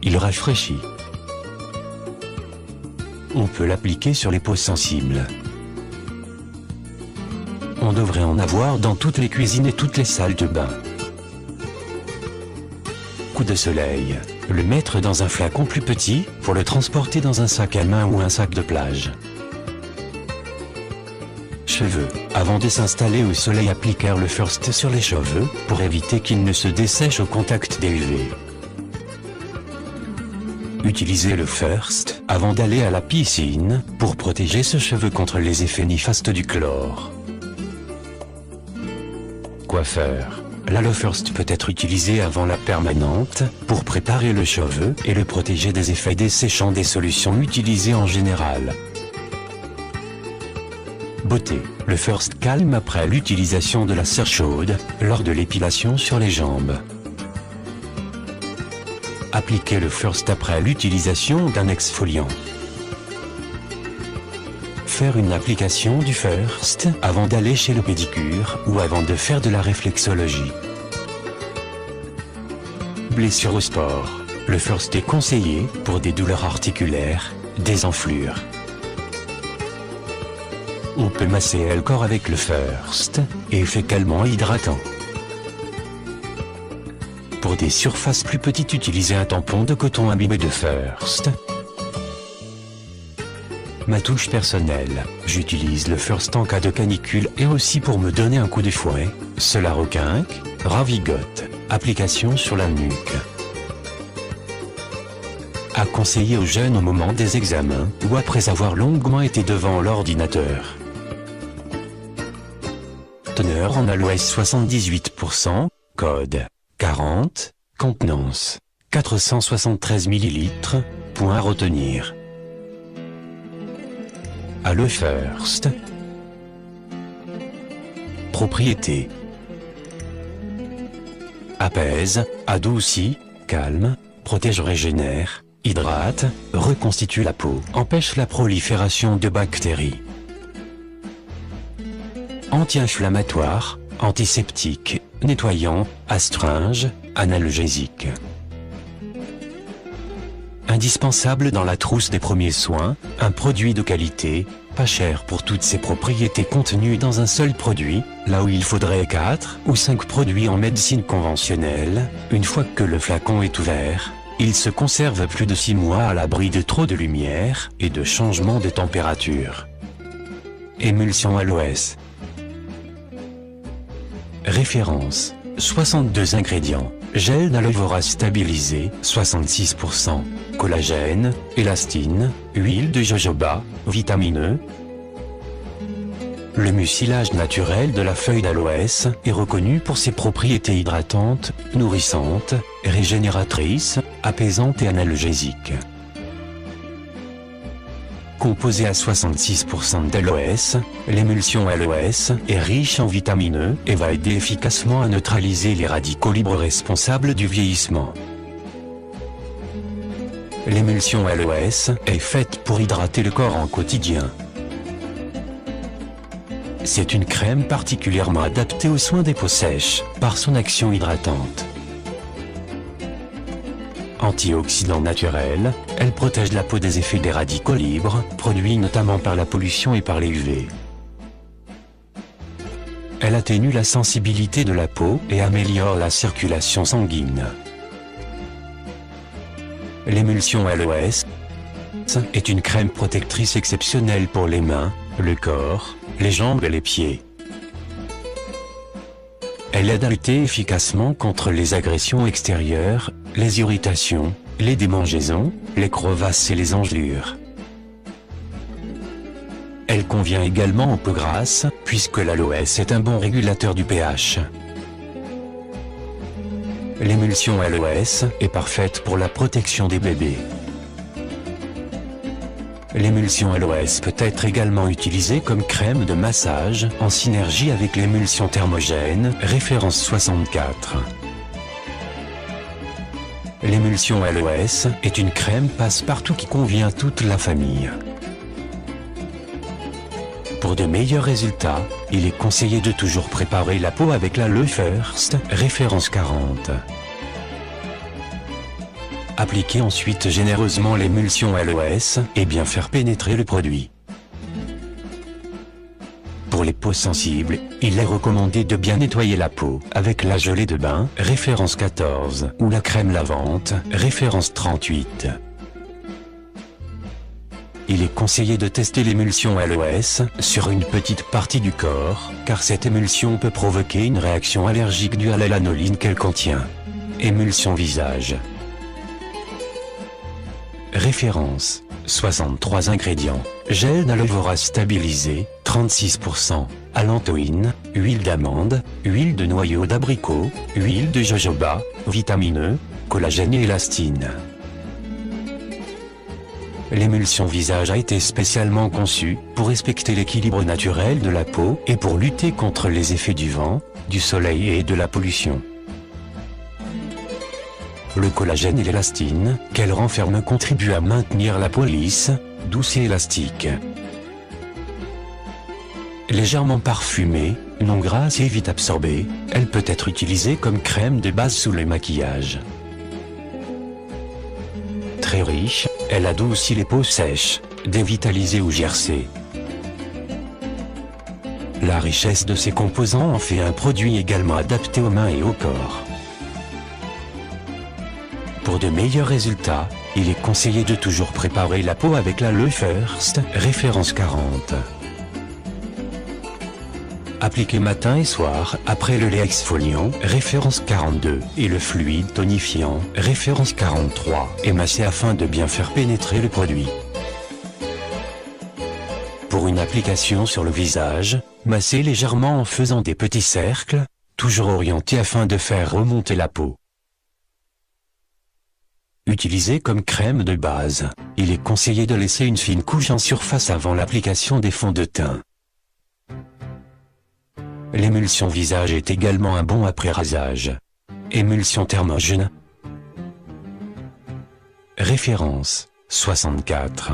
Il rafraîchit. On peut l'appliquer sur les peaux sensibles. On devrait en avoir dans toutes les cuisines et toutes les salles de bain. Coup de soleil. Le mettre dans un flacon plus petit pour le transporter dans un sac à main ou un sac de plage. Cheveux. Avant de s'installer au soleil, appliquer le First sur les cheveux pour éviter qu'ils ne se dessèchent au contact des UV. Utilisez le First avant d'aller à la piscine pour protéger ce cheveu contre les effets néfastes du chlore. Coiffeur. L'aloe First peut être utilisé avant la permanente pour préparer le cheveu et le protéger des effets desséchants des solutions utilisées en général. Beauté. Le First calme après l'utilisation de la cire chaude lors de l'épilation sur les jambes. Appliquez le First après l'utilisation d'un exfoliant. Faire une application du First avant d'aller chez le pédicure ou avant de faire de la réflexologie. Blessure au sport. Le First est conseillé pour des douleurs articulaires, des enflures. On peut masser le corps avec le First et effet calmant et hydratant. Pour des surfaces plus petites, utilisez un tampon de coton imbibé de First. Ma touche personnelle, j'utilise le First en cas de canicule et aussi pour me donner un coup de fouet. Cela requinque, ravigote. Application sur la nuque. À conseiller aux jeunes au moment des examens ou après avoir longuement été devant l'ordinateur. Teneur en aloès 78%, code 40, contenance 473 ml, point à retenir. Aloe First. Propriété. Apaise, adoucit, calme, protège, régénère, hydrate, reconstitue la peau, empêche la prolifération de bactéries. Anti-inflammatoire, antiseptique, nettoyant, astringe, analgésique. Indispensable dans la trousse des premiers soins, un produit de qualité, pas cher pour toutes ses propriétés contenues dans un seul produit, là où il faudrait 4 ou 5 produits en médecine conventionnelle. Une fois que le flacon est ouvert, il se conserve plus de 6 mois à l'abri de trop de lumière et de changements de température. Émulsion aloès. Référence. 62 ingrédients. Gel d'aloe vera stabilisé, 66%. Collagène, élastine, huile de jojoba, vitamine E. Le mucilage naturel de la feuille d'aloès est reconnu pour ses propriétés hydratantes, nourrissantes, régénératrices, apaisantes et analgésiques. Composé à 66% d'aloès, l'émulsion aloès est riche en vitamine E et va aider efficacement à neutraliser les radicaux libres responsables du vieillissement. L'émulsion aloès est faite pour hydrater le corps en quotidien. C'est une crème particulièrement adaptée aux soins des peaux sèches par son action hydratante. Antioxydant naturel, elle protège la peau des effets des radicaux libres, produits notamment par la pollution et par les UV. Elle atténue la sensibilité de la peau et améliore la circulation sanguine. L'émulsion aloès est une crème protectrice exceptionnelle pour les mains, le corps, les jambes et les pieds. Elle aide à lutter efficacement contre les agressions extérieures, les irritations, les démangeaisons, les crevasses et les engelures. Elle convient également aux peaux grasses, puisque l'aloès est un bon régulateur du pH. L'émulsion aloès est parfaite pour la protection des bébés. L'émulsion aloès peut être également utilisée comme crème de massage en synergie avec l'émulsion thermogène, référence 64. L'émulsion LOS est une crème passe-partout qui convient à toute la famille. Pour de meilleurs résultats, il est conseillé de toujours préparer la peau avec l'Aloe First, référence 40. Appliquez ensuite généreusement l'émulsion LOS et bien faire pénétrer le produit. Pour les peaux sensibles, il est recommandé de bien nettoyer la peau avec la gelée de bain, référence 14, ou la crème lavante, référence 38. Il est conseillé de tester l'émulsion LOS sur une petite partie du corps, car cette émulsion peut provoquer une réaction allergique due à la lanoline qu'elle contient. Émulsion visage. Référence. 63 ingrédients. Gel d'aloe vera stabilisé, 36%. Allantoïne, huile d'amande, huile de noyau d'abricot, huile de jojoba, vitamine E, collagène et élastine. L'émulsion visage a été spécialement conçue pour respecter l'équilibre naturel de la peau et pour lutter contre les effets du vent, du soleil et de la pollution. Le collagène et l'élastine qu'elle renferme contribuent à maintenir la peau lisse, douce et élastique. Légèrement parfumée, non grasse et vite absorbée, elle peut être utilisée comme crème de base sous le maquillage. Très riche, elle adoucit les peaux sèches, dévitalisées ou gercées. La richesse de ses composants en fait un produit également adapté aux mains et au corps. Pour de meilleurs résultats, il est conseillé de toujours préparer la peau avec l'Aloe First, référence 40. Appliquez matin et soir après le lait exfoliant, référence 42, et le fluide tonifiant, référence 43, et massez afin de bien faire pénétrer le produit. Pour une application sur le visage, massez légèrement en faisant des petits cercles, toujours orientés afin de faire remonter la peau. Utilisé comme crème de base, il est conseillé de laisser une fine couche en surface avant l'application des fonds de teint. L'émulsion visage est également un bon après-rasage. Émulsion thermogène. Référence 64.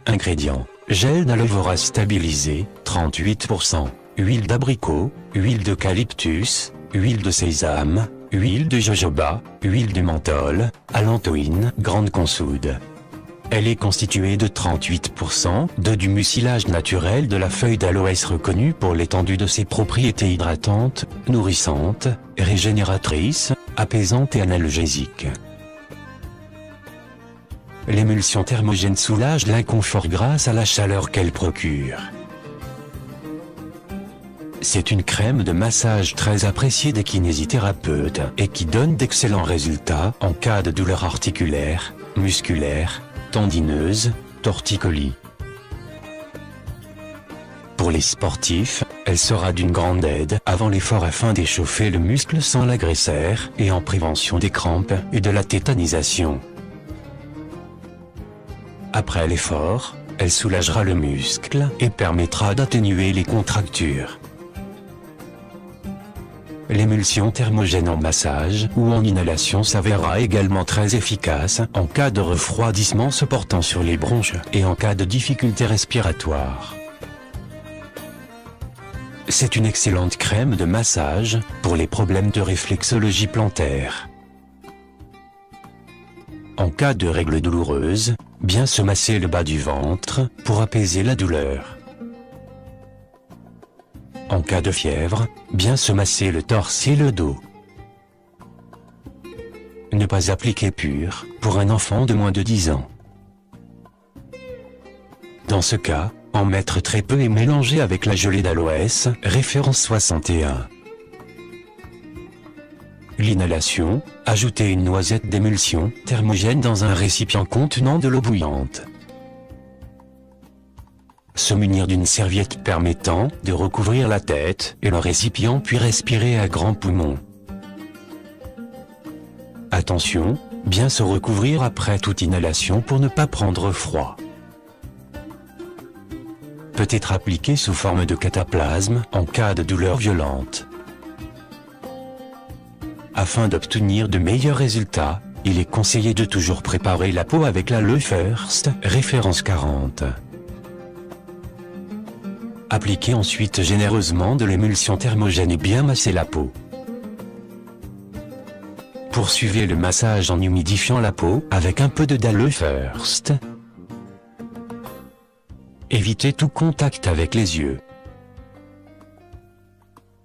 Ingrédients. Gel d'aloe vera stabilisé, 38%. Huile d'abricot, huile d'eucalyptus, huile de sésame, huile de jojoba, huile de menthol, allantoïne, grande consoude. Elle est constituée de 38% du mucilage naturel de la feuille d'aloès reconnue pour l'étendue de ses propriétés hydratantes, nourrissantes, régénératrices, apaisantes et analgésiques. L'émulsion thermogène soulage l'inconfort grâce à la chaleur qu'elle procure. C'est une crème de massage très appréciée des kinésithérapeutes et qui donne d'excellents résultats en cas de douleurs articulaires, musculaires, tendineuses, torticolis. Pour les sportifs, elle sera d'une grande aide avant l'effort afin d'échauffer le muscle sans l'agresser et en prévention des crampes et de la tétanisation. Après l'effort, elle soulagera le muscle et permettra d'atténuer les contractures. L'émulsion thermogène en massage ou en inhalation s'avérera également très efficace en cas de refroidissement se portant sur les bronches et en cas de difficultés respiratoires. C'est une excellente crème de massage pour les problèmes de réflexologie plantaire. En cas de règles douloureuses, bien se masser le bas du ventre pour apaiser la douleur. En cas de fièvre, bien se masser le torse et le dos. Ne pas appliquer pur pour un enfant de moins de 10 ans. Dans ce cas, en mettre très peu et mélanger avec la gelée d'aloès, référence 61. L'inhalation, ajoutez une noisette d'émulsion thermogène dans un récipient contenant de l'eau bouillante. Se munir d'une serviette permettant de recouvrir la tête et le récipient puis respirer à grands poumons. Attention, bien se recouvrir après toute inhalation pour ne pas prendre froid. Peut être appliqué sous forme de cataplasme en cas de douleur violente. Afin d'obtenir de meilleurs résultats, il est conseillé de toujours préparer la peau avec l'Aloe First, référence 40. Appliquez ensuite généreusement de l'émulsion thermogène et bien masser la peau. Poursuivez le massage en humidifiant la peau avec un peu d'Aloe First. Évitez tout contact avec les yeux.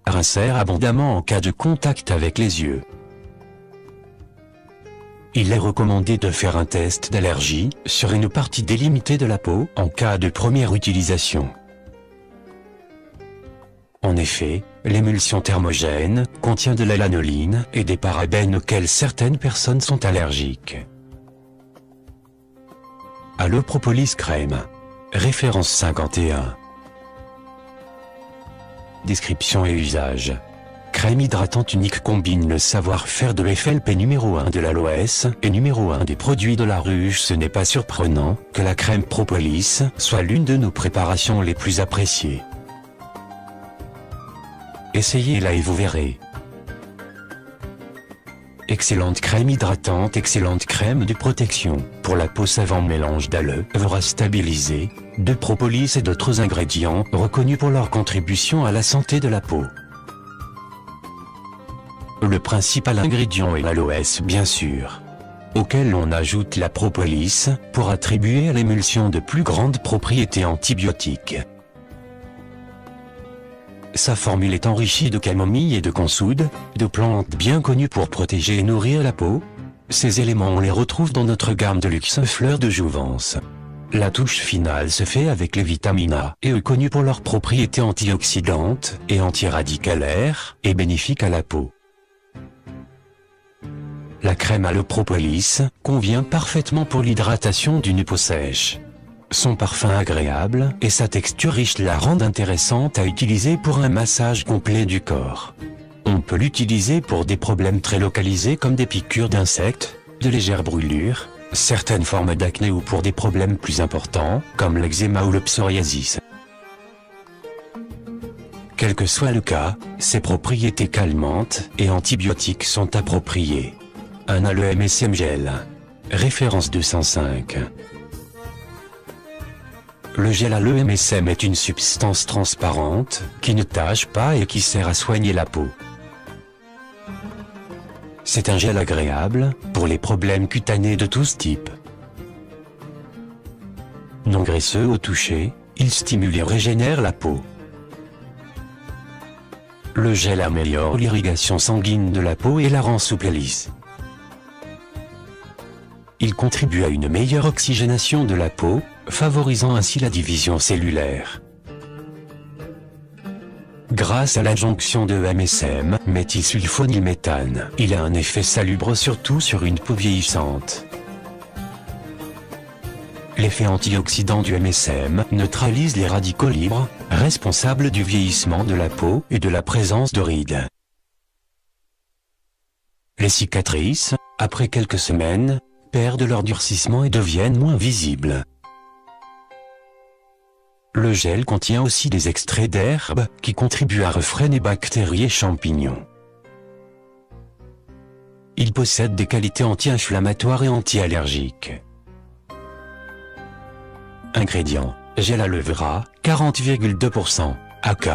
Rincez abondamment en cas de contact avec les yeux. Il est recommandé de faire un test d'allergie sur une partie délimitée de la peau en cas de première utilisation. En effet, l'émulsion thermogène contient de la lanoline et des parabènes auxquels certaines personnes sont allergiques. Aloe Propolis Crème. Référence 51. Description et usage. Crème hydratante unique combine le savoir-faire de FLP numéro 1 de l'aloès et numéro 1 des produits de la ruche. Ce n'est pas surprenant que la crème Propolis soit l'une de nos préparations les plus appréciées. Essayez-la et vous verrez. Excellente crème hydratante, excellente crème de protection pour la peau savant mélange d'aloe vera stabilisé, de propolis et d'autres ingrédients reconnus pour leur contribution à la santé de la peau. Le principal ingrédient est l'aloès bien sûr, auquel on ajoute la propolis pour attribuer à l'émulsion de plus grandes propriétés antibiotiques. Sa formule est enrichie de camomille et de consoude, de plantes bien connues pour protéger et nourrir la peau. Ces éléments on les retrouve dans notre gamme de luxe fleurs de jouvence. La touche finale se fait avec les vitamines A et E connues pour leurs propriétés antioxydantes et antiradicalaires et bénéfiques à la peau. La crème Aloe Propolis convient parfaitement pour l'hydratation d'une peau sèche. Son parfum agréable et sa texture riche la rendent intéressante à utiliser pour un massage complet du corps. On peut l'utiliser pour des problèmes très localisés comme des piqûres d'insectes, de légères brûlures, certaines formes d'acné ou pour des problèmes plus importants comme l'eczéma ou le psoriasis. Quel que soit le cas, ses propriétés calmantes et antibiotiques sont appropriées. Un Aloe MSM Gel. Référence 205. Le gel Aloe MSM est une substance transparente, qui ne tache pas et qui sert à soigner la peau. C'est un gel agréable, pour les problèmes cutanés de tous types. Non graisseux au toucher, il stimule et régénère la peau. Le gel améliore l'irrigation sanguine de la peau et la rend souple et lisse. Il contribue à une meilleure oxygénation de la peau, favorisant ainsi la division cellulaire. Grâce à l'adjonction de MSM, méthylsulfonylméthane, il a un effet salubre surtout sur une peau vieillissante. L'effet antioxydant du MSM neutralise les radicaux libres, responsables du vieillissement de la peau et de la présence de rides. Les cicatrices, après quelques semaines, perdent leur durcissement et deviennent moins visibles. Le gel contient aussi des extraits d'herbes qui contribuent à refréner bactéries et champignons. Il possède des qualités anti-inflammatoires et anti-allergiques. Ingrédients: gel aloe vera, 40,2%, AK,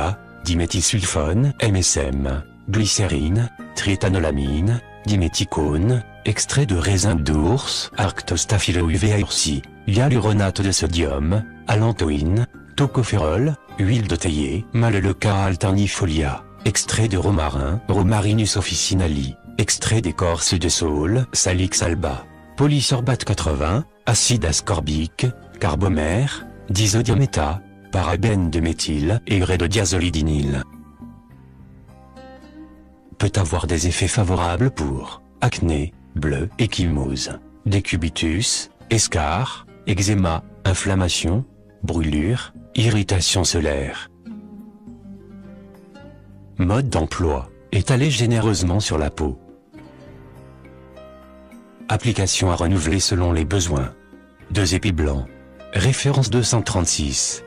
diméthylsulfone, MSM, glycérine, triéthanolamine, diméthicone, extrait de raisin d'ours, Arctostaphylo uvea ursi, hyaluronate de sodium, allantoïne, tocophérol, huile de théier, Maleuca alternifolia, extrait de romarin, Romarinus officinali, extrait d'écorce de saule, Salix alba, polysorbate 80, acide ascorbique, carbamère, disodiaméta, parabène de méthyle et urée de diazolidinyle. Peut avoir des effets favorables pour acné, bleu, échymose, décubitus, escarres, eczéma, inflammation, brûlure, irritation solaire. Mode d'emploi: étaler généreusement sur la peau. Application à renouveler selon les besoins. 2 épis blancs. Référence 236.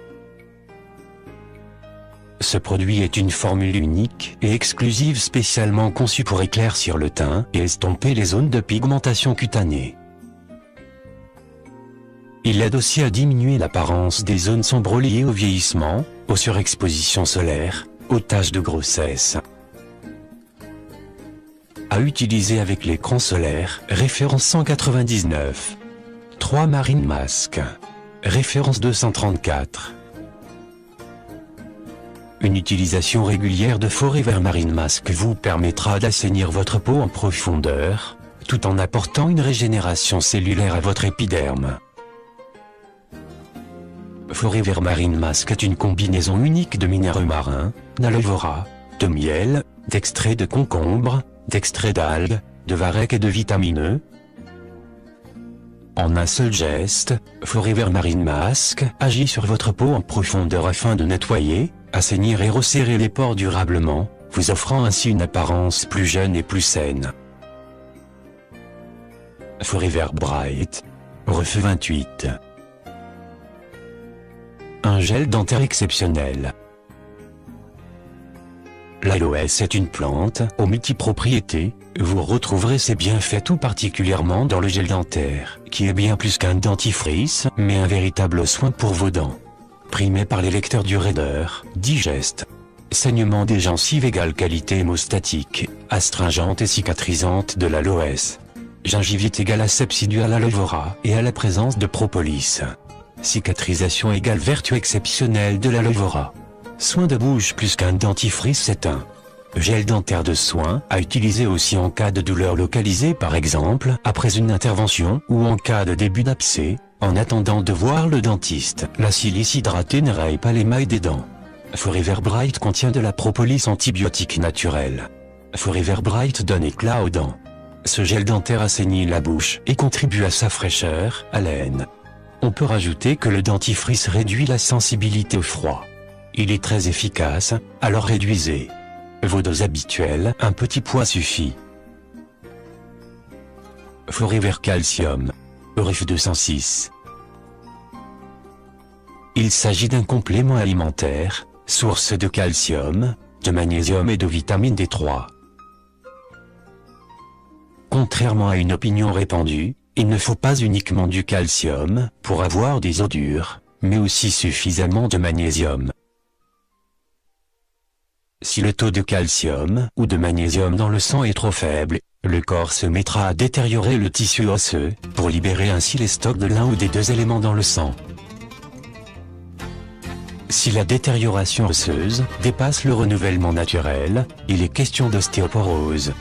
Ce produit est une formule unique et exclusive spécialement conçue pour éclaircir le teint et estomper les zones de pigmentation cutanée. Il aide aussi à diminuer l'apparence des zones sombres liées au vieillissement, aux surexpositions solaires, aux taches de grossesse. À utiliser avec l'écran solaire, référence 199. 3 Marine Mask. Référence 234. Une utilisation régulière de Forever Marine Mask vous permettra d'assainir votre peau en profondeur, tout en apportant une régénération cellulaire à votre épiderme. Forever Marine Mask est une combinaison unique de minéraux marins, d'aloe vera, de miel, d'extrait de concombre, d'extrait d'algues, de varech et de vitamine E. En un seul geste, Forever Marine Mask agit sur votre peau en profondeur afin de nettoyer, assainir et resserrer les pores durablement, vous offrant ainsi une apparence plus jeune et plus saine. Forever Bright. Refeu 28. Un gel dentaire exceptionnel. L'aloès est une plante aux multipropriétés. Vous retrouverez ses bienfaits tout particulièrement dans le gel dentaire, qui est bien plus qu'un dentifrice, mais un véritable soin pour vos dents. Primé par les lecteurs du raideur, digeste. Saignement des gencives égale qualité hémostatique, astringente et cicatrisante de l'aloès. Gingivite égale asepsie due à l'aloe vera et à la présence de propolis. Cicatrisation égale vertu exceptionnelle de l'aloe vera. Soin de bouche plus qu'un dentifrice, c'est un gel dentaire de soin à utiliser aussi en cas de douleur localisée, par exemple après une intervention ou en cas de début d'abcès. En attendant de voir le dentiste, la silice hydratée ne raye pas l'émail des dents. Forever Bright contient de la propolis antibiotique naturelle. Forever Bright donne éclat aux dents. Ce gel dentaire assainit la bouche et contribue à sa fraîcheur, haleine. On peut rajouter que le dentifrice réduit la sensibilité au froid. Il est très efficace, alors réduisez vos doses habituelles, un petit poids suffit. Forever Calcium. Ref 206. Il s'agit d'un complément alimentaire, source de calcium, de magnésium et de vitamine D3. Contrairement à une opinion répandue, il ne faut pas uniquement du calcium pour avoir des os durs, mais aussi suffisamment de magnésium. Si le taux de calcium ou de magnésium dans le sang est trop faible, le corps se mettra à détériorer le tissu osseux, pour libérer ainsi les stocks de l'un ou des deux éléments dans le sang. Si la détérioration osseuse dépasse le renouvellement naturel, il est question d'ostéoporose.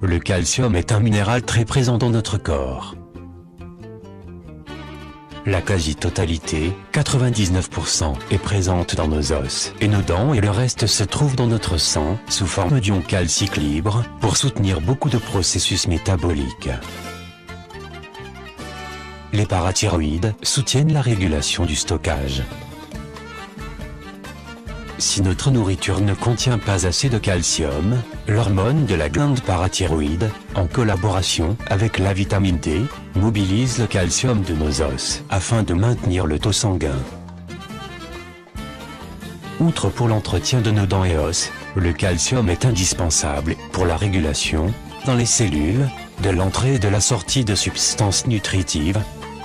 Le calcium est un minéral très présent dans notre corps. La quasi-totalité, 99%, est présente dans nos os et nos dents, et le reste se trouve dans notre sang, sous forme d'ion calcique libre, pour soutenir beaucoup de processus métaboliques. Les parathyroïdes soutiennent la régulation du stockage. Si notre nourriture ne contient pas assez de calcium, l'hormone de la glande parathyroïde, en collaboration avec la vitamine D, mobilise le calcium de nos os afin de maintenir le taux sanguin. Outre pour l'entretien de nos dents et os, le calcium est indispensable pour la régulation, dans les cellules, de l'entrée et de la sortie de substances nutritives.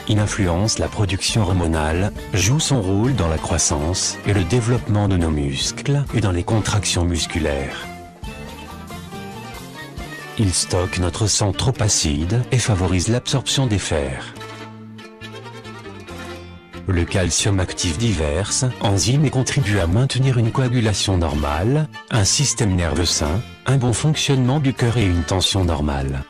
Il influence la production hormonale, joue son rôle dans la croissance et le développement de nos muscles et dans les contractions musculaires. Il stocke notre sang trop acide et favorise l'absorption des fers. Le calcium active diverses enzymes et contribue à maintenir une coagulation normale, un système nerveux sain, un bon fonctionnement du cœur et une tension normale.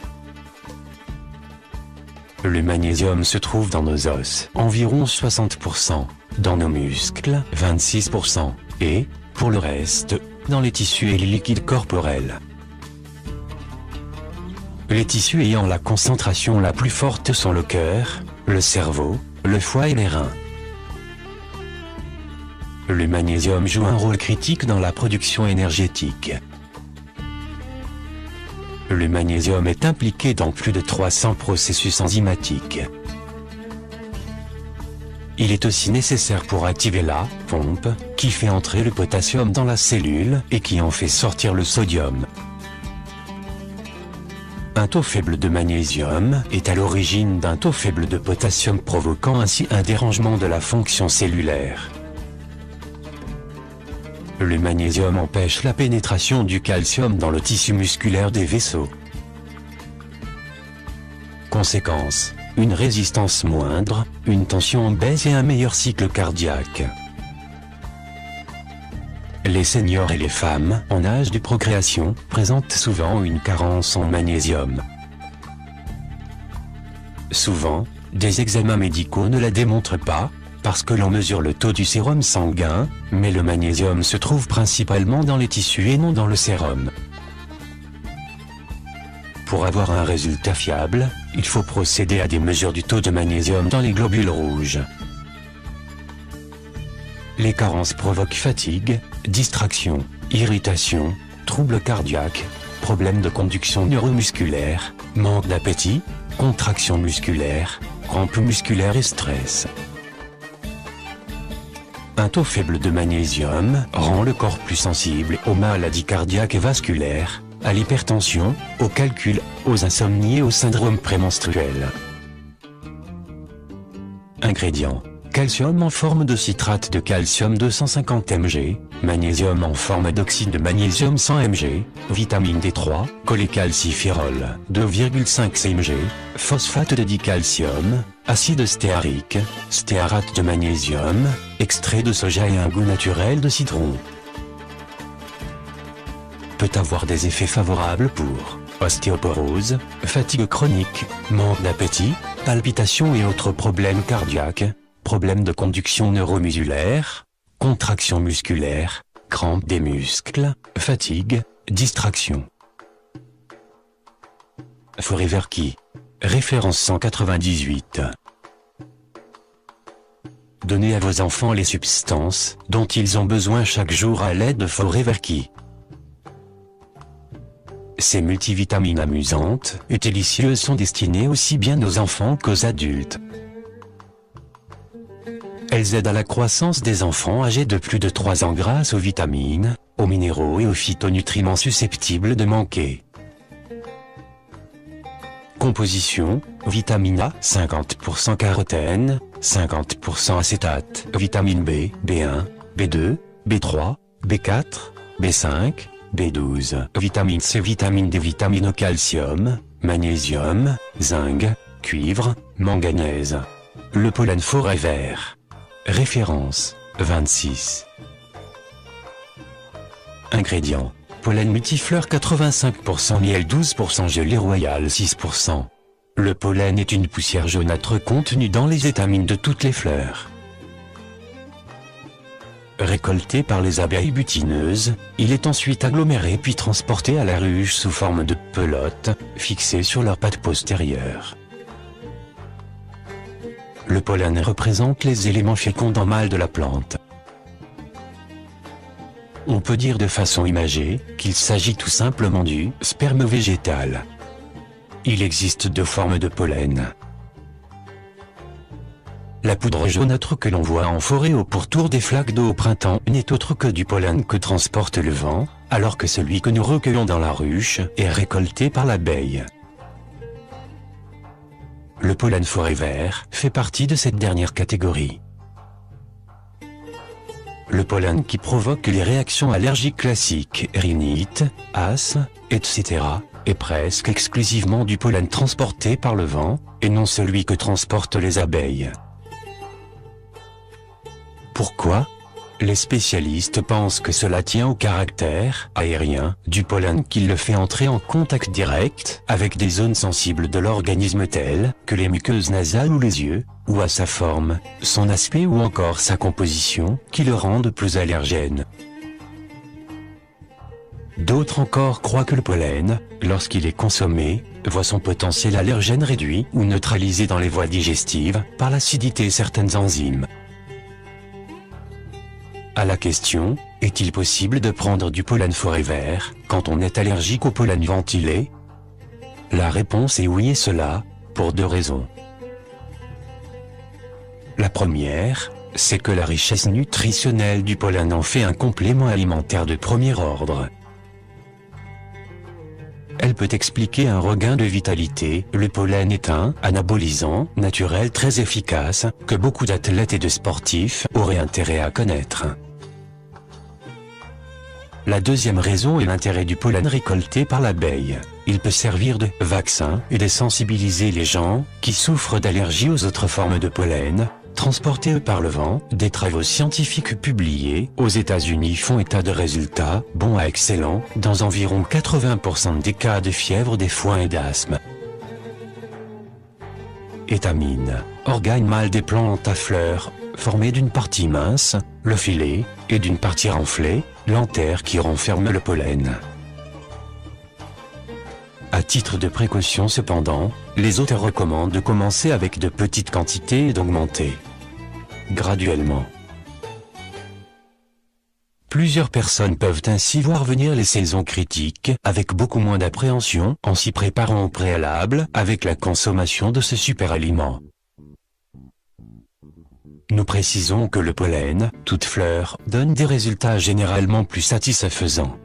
Le magnésium se trouve dans nos os, environ 60%, dans nos muscles, 26%, et, pour le reste, dans les tissus et les liquides corporels. Les tissus ayant la concentration la plus forte sont le cœur, le cerveau, le foie et les reins. Le magnésium joue un rôle critique dans la production énergétique. Le magnésium est impliqué dans plus de 300 processus enzymatiques. Il est aussi nécessaire pour activer la pompe, qui fait entrer le potassium dans la cellule et qui en fait sortir le sodium. Un taux faible de magnésium est à l'origine d'un taux faible de potassium, provoquant ainsi un dérangement de la fonction cellulaire. Le magnésium empêche la pénétration du calcium dans le tissu musculaire des vaisseaux. Conséquence, une résistance moindre, une tension en baisse et un meilleur cycle cardiaque. Les seniors et les femmes en âge de procréation présentent souvent une carence en magnésium. Souvent, des examens médicaux ne la démontrent pas, parce que l'on mesure le taux du sérum sanguin, mais le magnésium se trouve principalement dans les tissus et non dans le sérum. Pour avoir un résultat fiable, il faut procéder à des mesures du taux de magnésium dans les globules rouges. Les carences provoquent fatigue, distraction, irritation, troubles cardiaques, problèmes de conduction neuromusculaire, manque d'appétit, contraction musculaire, crampes musculaires et stress. Un taux faible de magnésium rend le corps plus sensible aux maladies cardiaques et vasculaires, à l'hypertension, aux calculs, aux insomnies et au syndrome prémenstruel. Ingrédients: calcium en forme de citrate de calcium 250 mg, magnésium en forme d'oxyde de magnésium 100 mg, vitamine D3, cholécalciférol 2,5 mg, phosphate de dicalcium, acide stéarique, stéarate de magnésium, extrait de soja et un goût naturel de citron. Peut avoir des effets favorables pour ostéoporose, fatigue chronique, manque d'appétit, palpitations et autres problèmes cardiaques, problèmes de conduction neuromusculaire, contraction musculaire, crampes des muscles, fatigue, distraction. Forever Key. Référence 198. Donnez à vos enfants les substances dont ils ont besoin chaque jour à l'aide de Forever Key. Ces multivitamines amusantes et délicieuses sont destinées aussi bien aux enfants qu'aux adultes. Elles aident à la croissance des enfants âgés de plus de 3 ans grâce aux vitamines, aux minéraux et aux phytonutriments susceptibles de manquer. Composition: vitamine A 50% carotène, 50% acétate, vitamine B, B1, B2, B3, B4, B5, B12, vitamine C, vitamine D, vitamine calcium, magnésium, zinc, cuivre, manganèse. Le pollen Forever. Référence 26. Ingrédients: pollen multifleur 85%, miel 12%, gelée royale 6%. Le pollen est une poussière jaunâtre contenue dans les étamines de toutes les fleurs. Récolté par les abeilles butineuses, il est ensuite aggloméré puis transporté à la ruche sous forme de pelote, fixée sur leurs pattes postérieures. Le pollen représente les éléments fécondants mâles de la plante. On peut dire de façon imagée qu'il s'agit tout simplement du sperme végétal. Il existe 2 formes de pollen. La poudre jaunâtre que l'on voit en forêt au pourtour des flaques d'eau au printemps n'est autre que du pollen que transporte le vent, alors que celui que nous recueillons dans la ruche est récolté par l'abeille. Le pollen Forever fait partie de cette dernière catégorie. Le pollen qui provoque les réactions allergiques classiques, rhinite, asthme, etc., est presque exclusivement du pollen transporté par le vent, et non celui que transportent les abeilles. Pourquoi ? Les spécialistes pensent que cela tient au caractère aérien du pollen qui le fait entrer en contact direct avec des zones sensibles de l'organisme telles que les muqueuses nasales ou les yeux, ou à sa forme, son aspect ou encore sa composition qui le rendent plus allergène. D'autres encore croient que le pollen, lorsqu'il est consommé, voit son potentiel allergène réduit ou neutralisé dans les voies digestives par l'acidité de certaines enzymes. À la question, est-il possible de prendre du pollen Forever quand on est allergique au pollen ventilé? La réponse est oui, et cela, pour 2 raisons. La première, c'est que la richesse nutritionnelle du pollen en fait un complément alimentaire de premier ordre. Elle peut expliquer un regain de vitalité. Le pollen est un anabolisant naturel très efficace que beaucoup d'athlètes et de sportifs auraient intérêt à connaître. La deuxième raison est l'intérêt du pollen récolté par l'abeille. Il peut servir de vaccin et de sensibiliser les gens qui souffrent d'allergies aux autres formes de pollen, transportés par le vent. Des travaux scientifiques publiés aux États-Unis font état de résultats bons à excellents dans environ 80% des cas de fièvre des foins et d'asthme. Étamine, organe mâle des plantes à fleurs, formé d'une partie mince, le filet, et d'une partie renflée, l'antère qui renferme le pollen. À titre de précaution cependant, les auteurs recommandent de commencer avec de petites quantités et d'augmenter graduellement. Plusieurs personnes peuvent ainsi voir venir les saisons critiques avec beaucoup moins d'appréhension en s'y préparant au préalable avec la consommation de ce super aliment. Nous précisons que le pollen, toute fleur, donne des résultats généralement plus satisfaisants.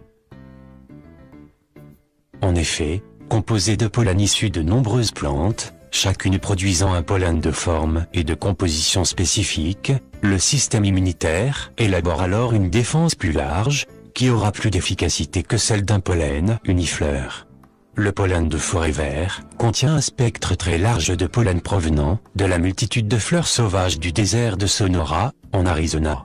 En effet, composé de pollen issu de nombreuses plantes, chacune produisant un pollen de forme et de composition spécifique, le système immunitaire élabore alors une défense plus large, qui aura plus d'efficacité que celle d'un pollen unifleur. Le pollen de Forever contient un spectre très large de pollen provenant de la multitude de fleurs sauvages du désert de Sonora, en Arizona.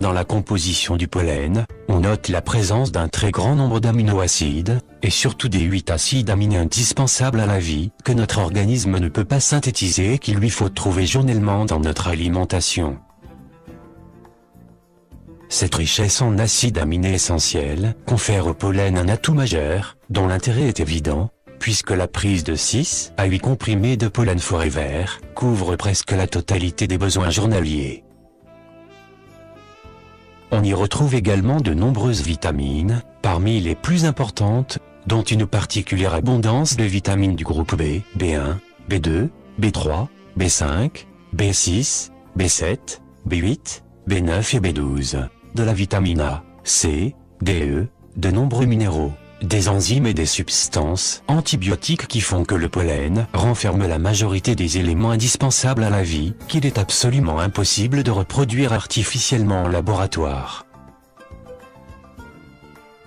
Dans la composition du pollen, on note la présence d'un très grand nombre d'aminoacides, et surtout des 8 acides aminés indispensables à la vie, que notre organisme ne peut pas synthétiser et qu'il lui faut trouver journellement dans notre alimentation. Cette richesse en acides aminés essentiels confère au pollen un atout majeur, dont l'intérêt est évident, puisque la prise de 6 à 8 comprimés de pollen Forever couvre presque la totalité des besoins journaliers. On y retrouve également de nombreuses vitamines, parmi les plus importantes, dont une particulière abondance de vitamines du groupe B, B1, B2, B3, B5, B6, B7, B8, B9 et B12. De la vitamine A, C, D, E, de nombreux minéraux, des enzymes et des substances antibiotiques qui font que le pollen renferme la majorité des éléments indispensables à la vie, qu'il est absolument impossible de reproduire artificiellement en laboratoire.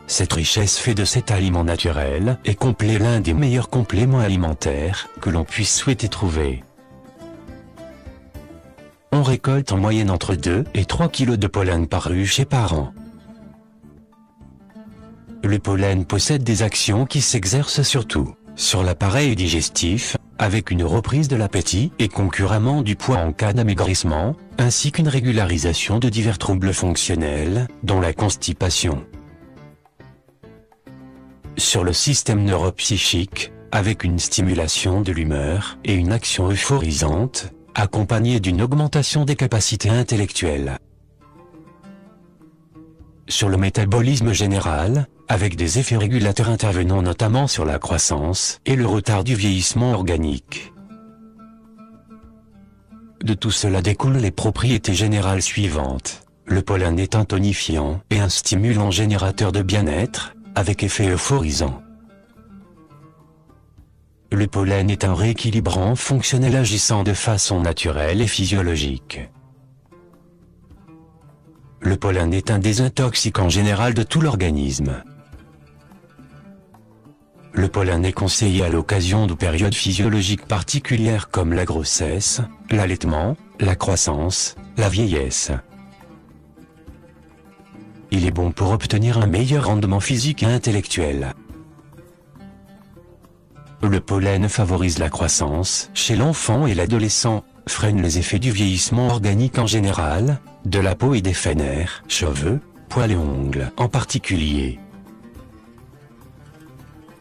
Cette richesse fait de cet aliment naturel et complet l'un des meilleurs compléments alimentaires que l'on puisse souhaiter trouver. On récolte en moyenne entre 2 et 3 kg de pollen par ruche et par an. Le pollen possède des actions qui s'exercent surtout sur l'appareil digestif, avec une reprise de l'appétit et concurremment du poids en cas d'amaigrissement, ainsi qu'une régularisation de divers troubles fonctionnels, dont la constipation. Sur le système neuropsychique, avec une stimulation de l'humeur et une action euphorisante, accompagnée d'une augmentation des capacités intellectuelles. Sur le métabolisme général, avec des effets régulateurs intervenant notamment sur la croissance et le retard du vieillissement organique. De tout cela découlent les propriétés générales suivantes. Le pollen est un tonifiant et un stimulant générateur de bien-être, avec effet euphorisant. Le pollen est un rééquilibrant fonctionnel agissant de façon naturelle et physiologique. Le pollen est un désintoxicant général de tout l'organisme. Le pollen est conseillé à l'occasion de périodes physiologiques particulières comme la grossesse, l'allaitement, la croissance, la vieillesse. Il est bon pour obtenir un meilleur rendement physique et intellectuel. Le pollen favorise la croissance chez l'enfant et l'adolescent, freine les effets du vieillissement organique en général, de la peau et des nerfs, cheveux, poils et ongles en particulier.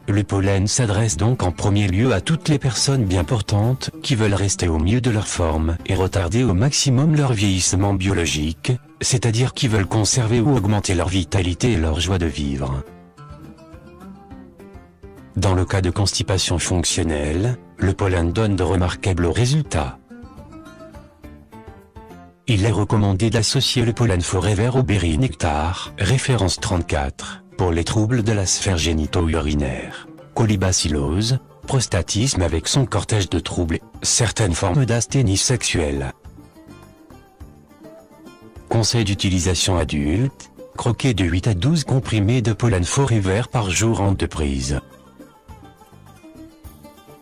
Le pollen s'adresse donc en premier lieu à toutes les personnes bien portantes qui veulent rester au mieux de leur forme et retarder au maximum leur vieillissement biologique, c'est-à-dire qui veulent conserver ou augmenter leur vitalité et leur joie de vivre. Dans le cas de constipation fonctionnelle, le pollen donne de remarquables résultats. Il est recommandé d'associer le pollen Forever au berry nectar, référence 34, pour les troubles de la sphère génito-urinaire, colibacillose, prostatisme avec son cortège de troubles, certaines formes d'asthénie sexuelle. Conseil d'utilisation adulte, croquer de 8 à 12 comprimés de pollen Forever par jour en 2 prises.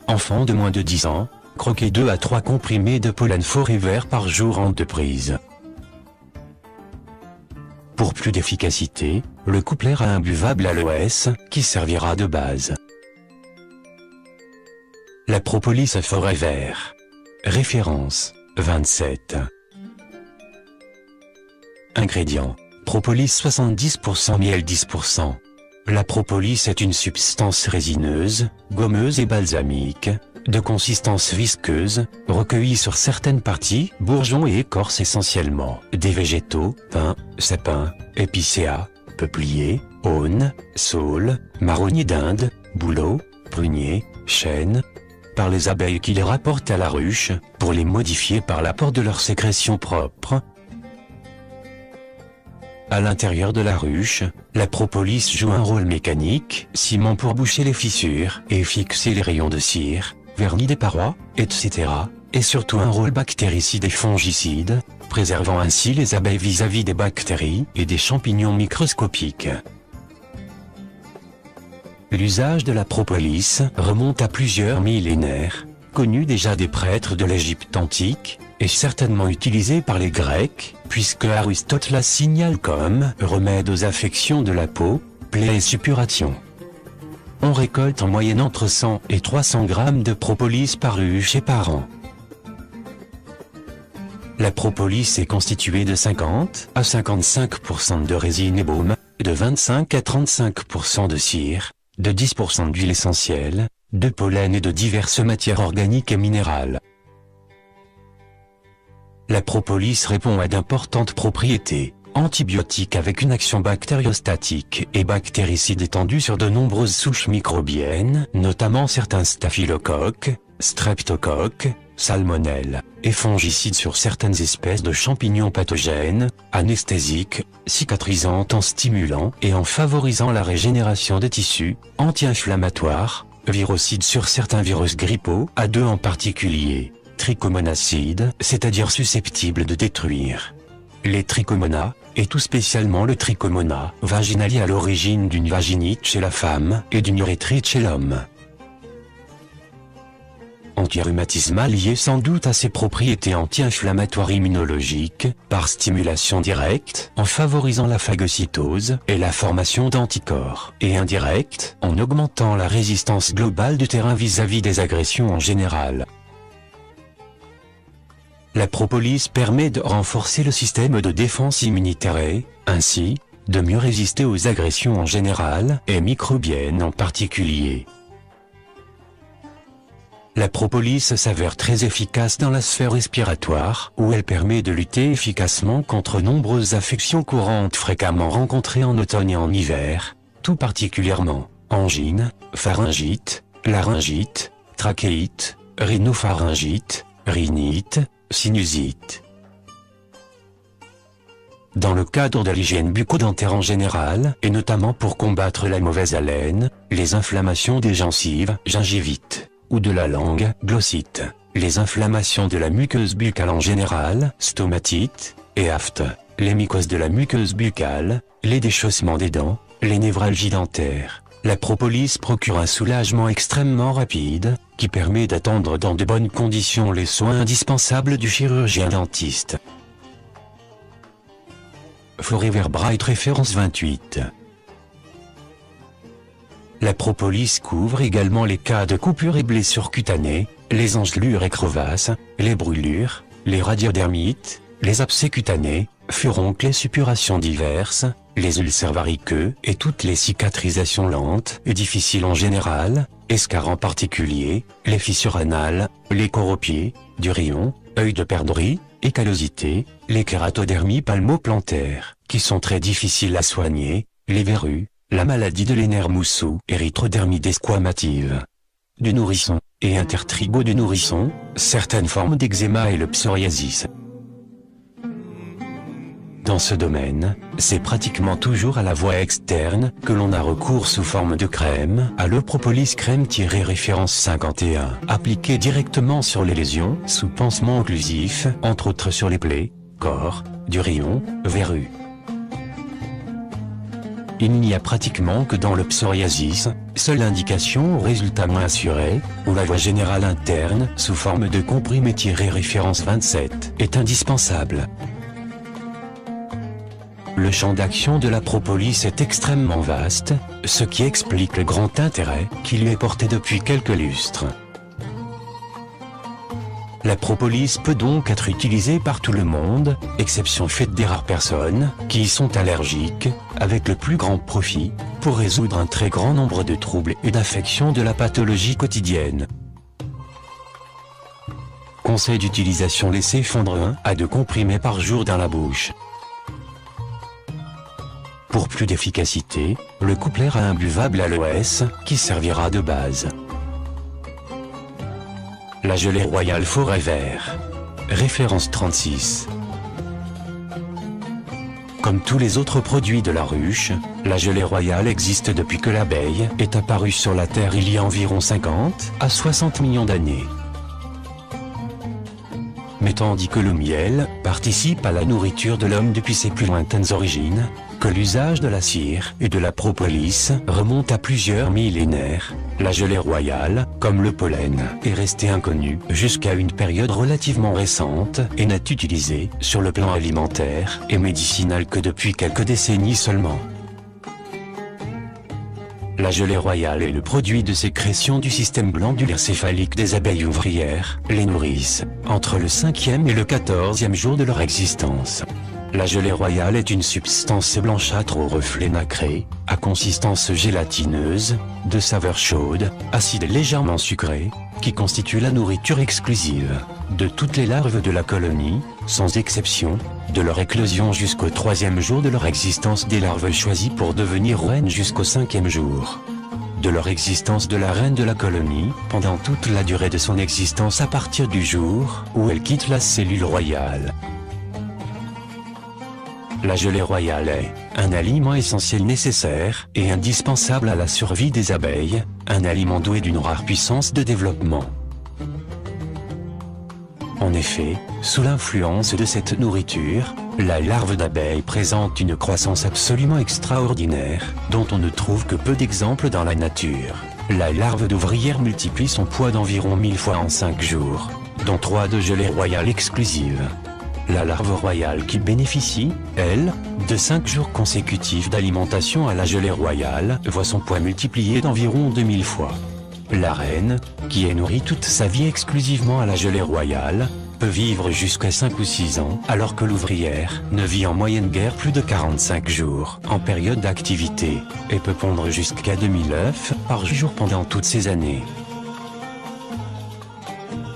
Enfant de moins de 10 ans, croquer 2 à 3 comprimés de pollen Forever par jour en 2 prises. Pour plus d'efficacité, le coupler a un buvable aloès, qui servira de base. La propolis Forever. Référence 27. Ingrédients. Propolis 70%, miel 10%. La propolis est une substance résineuse, gommeuse et balsamique, de consistance visqueuse, recueillie sur certaines parties, bourgeons et écorces essentiellement, des végétaux, pins, sapins, épicéas, peupliers, aunes, saules, marronniers d'Inde, bouleaux, pruniers, chênes, par les abeilles qui les rapportent à la ruche, pour les modifier par l'apport de leurs sécrétions propres. À l'intérieur de la ruche, la propolis joue un rôle mécanique, ciment pour boucher les fissures et fixer les rayons de cire, vernis des parois, etc., et surtout un rôle bactéricide et fongicide, préservant ainsi les abeilles vis-à-vis des bactéries et des champignons microscopiques. L'usage de la propolis remonte à plusieurs millénaires, connu déjà des prêtres de l'Égypte antique, et certainement utilisé par les Grecs, puisque Aristote la signale comme remède aux affections de la peau, plaies et suppurations. On récolte en moyenne entre 100 et 300 grammes de propolis par ruche et par an. La propolis est constituée de 50 à 55% de résine et baume, de 25 à 35% de cire, de 10% d'huile essentielle, de pollen et de diverses matières organiques et minérales. La propolis répond à d'importantes propriétés, antibiotiques avec une action bactériostatique et bactéricide étendue sur de nombreuses souches microbiennes, notamment certains staphylocoques, streptocoques, salmonelles, et fongicides sur certaines espèces de champignons pathogènes, anesthésiques, cicatrisantes en stimulant et en favorisant la régénération des tissus, anti-inflammatoires, virocides sur certains virus grippaux, A2 en particulier, trichomonacides, c'est-à-dire susceptibles de détruire les trichomonas, et tout spécialement le trichomona vaginali à l'origine d'une vaginite chez la femme et d'une urétrite chez l'homme. Antirhumatismal lié sans doute à ses propriétés anti-inflammatoires immunologiques, par stimulation directe, en favorisant la phagocytose et la formation d'anticorps, et indirecte, en augmentant la résistance globale du terrain vis-à-vis des agressions en général. La propolis permet de renforcer le système de défense immunitaire et, ainsi, de mieux résister aux agressions en général et microbiennes en particulier. La propolis s'avère très efficace dans la sphère respiratoire, où elle permet de lutter efficacement contre nombreuses affections courantes fréquemment rencontrées en automne et en hiver, tout particulièrement angine, pharyngite, laryngite, trachéite, rhinopharyngite, rhinite, sinusite. Dans le cadre de l'hygiène bucco-dentaire en général, et notamment pour combattre la mauvaise haleine, les inflammations des gencives, gingivite, ou de la langue, glossite, les inflammations de la muqueuse buccale en général, stomatite, et aphte, les mycoses de la muqueuse buccale, les déchaussements des dents, les névralgies dentaires. La propolis procure un soulagement extrêmement rapide, qui permet d'attendre dans de bonnes conditions les soins indispensables du chirurgien dentiste. Forever Bright référence 28. La propolis couvre également les cas de coupures et blessures cutanées, les engelures et crevasses, les brûlures, les radiodermites, les abcès cutanés, furoncles et suppurations diverses, les ulcères variqueux et toutes les cicatrisations lentes et difficiles en général, escarres en particulier, les fissures anales, les coropiers, du rayon, œil de perdrix, et callosité, les kératodermies palmoplantaires, qui sont très difficiles à soigner, les verrues, la maladie de l'énermoussou, érythrodermite squamative du nourrisson, et intertrigo du nourrisson, certaines formes d'eczéma et le psoriasis. Dans ce domaine, c'est pratiquement toujours à la voie externe que l'on a recours sous forme de crème, à l'Eupropolis crème-référence 51, appliquée directement sur les lésions, sous pansement occlusif, entre autres sur les plaies, corps, du rayon, verrues. Il n'y a pratiquement que dans le psoriasis, seule indication au résultat moins assuré, où la voie générale interne, sous forme de comprimé-référence 27, est indispensable. Le champ d'action de la propolis est extrêmement vaste, ce qui explique le grand intérêt qui lui est porté depuis quelques lustres. La propolis peut donc être utilisée par tout le monde, exception faite des rares personnes qui y sont allergiques, avec le plus grand profit, pour résoudre un très grand nombre de troubles et d'affections de la pathologie quotidienne. Conseil d'utilisation: laissez fondre 1 à 2 comprimés par jour dans la bouche. Pour plus d'efficacité, le coupler à imbuvable aloès, qui servira de base. La gelée royale Forever. Référence 36. Comme tous les autres produits de la ruche, la gelée royale existe depuis que l'abeille est apparue sur la Terre il y a environ 50 à 60 millions d'années. Mais tandis que le miel participe à la nourriture de l'homme depuis ses plus lointaines origines, que l'usage de la cire et de la propolis remonte à plusieurs millénaires, la gelée royale, comme le pollen, est restée inconnue jusqu'à une période relativement récente et n'est utilisée sur le plan alimentaire et médicinal que depuis quelques décennies seulement. La gelée royale est le produit de sécrétion du système glandulaire céphalique des abeilles ouvrières, les nourrices, entre le 5e et le 14e jour de leur existence. La gelée royale est une substance blanchâtre au reflet nacré, à consistance gélatineuse, de saveur chaude, acide et légèrement sucré, qui constitue la nourriture exclusive de toutes les larves de la colonie, sans exception, de leur éclosion jusqu'au 3e jour de leur existence des larves choisies pour devenir reines jusqu'au 5e jour. De leur existence de la reine de la colonie, pendant toute la durée de son existence à partir du jour où elle quitte la cellule royale. La gelée royale est un aliment essentiel nécessaire et indispensable à la survie des abeilles, un aliment doué d'une rare puissance de développement. En effet, sous l'influence de cette nourriture, la larve d'abeille présente une croissance absolument extraordinaire, dont on ne trouve que peu d'exemples dans la nature. La larve d'ouvrière multiplie son poids d'environ 1000 fois en 5 jours, dont 3 de gelée royale exclusive. La larve royale qui bénéficie, elle, de 5 jours consécutifs d'alimentation à la gelée royale, voit son poids multiplié d'environ 2000 fois. La reine, qui est nourrie toute sa vie exclusivement à la gelée royale, peut vivre jusqu'à 5 ou 6 ans, alors que l'ouvrière ne vit en moyenne guère plus de 45 jours en période d'activité, et peut pondre jusqu'à 2000 œufs par jour pendant toutes ces années.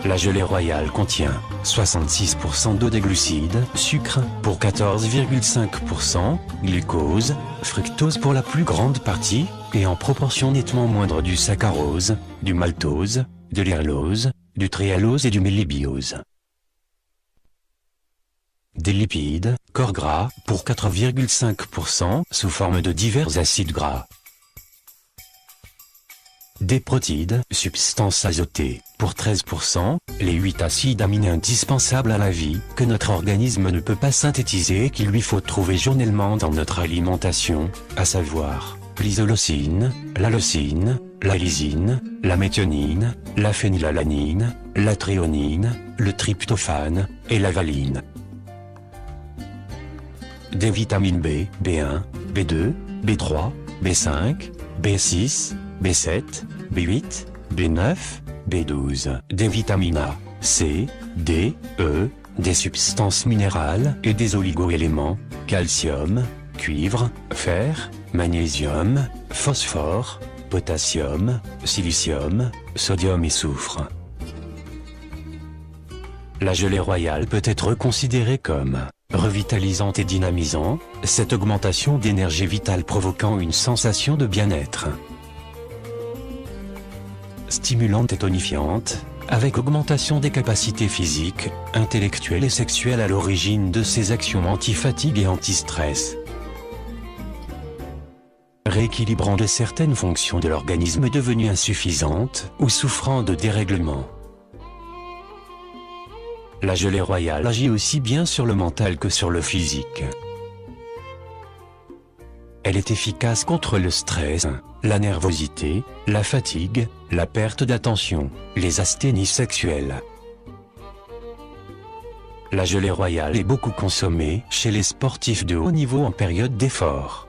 La gelée royale contient 66% d'eau, des glucides, sucre pour 14,5%, glucose, fructose pour la plus grande partie, et en proportion nettement moindre du saccharose, du maltose, de l'allulose, du triallose et du mélibiose. Des lipides, corps gras, pour 4,5% sous forme de divers acides gras. Des protides, substances azotées, pour 13%, les 8 acides aminés indispensables à la vie, que notre organisme ne peut pas synthétiser et qu'il lui faut trouver journellement dans notre alimentation, à savoir l'isoleucine, la leucine, la lysine, la méthionine, la phénylalanine, la thréonine, le tryptophane et la valine. Des vitamines B, B1, B2, B3, B5, B6, B7, B8, B9, B12, des vitamines A, C, D, E, des substances minérales et des oligo-éléments, calcium, cuivre, fer, magnésium, phosphore, potassium, silicium, sodium et soufre. La gelée royale peut être considérée comme revitalisante et dynamisant, cette augmentation d'énergie vitale provoquant une sensation de bien-être. Stimulante et tonifiante, avec augmentation des capacités physiques, intellectuelles et sexuelles à l'origine de ces actions anti-fatigue et anti-stress. Rééquilibrant de certaines fonctions de l'organisme devenues insuffisantes ou souffrant de dérèglements. La gelée royale agit aussi bien sur le mental que sur le physique. Elle est efficace contre le stress, la nervosité, la fatigue, la perte d'attention, les asthénies sexuelles. La gelée royale est beaucoup consommée chez les sportifs de haut niveau en période d'effort.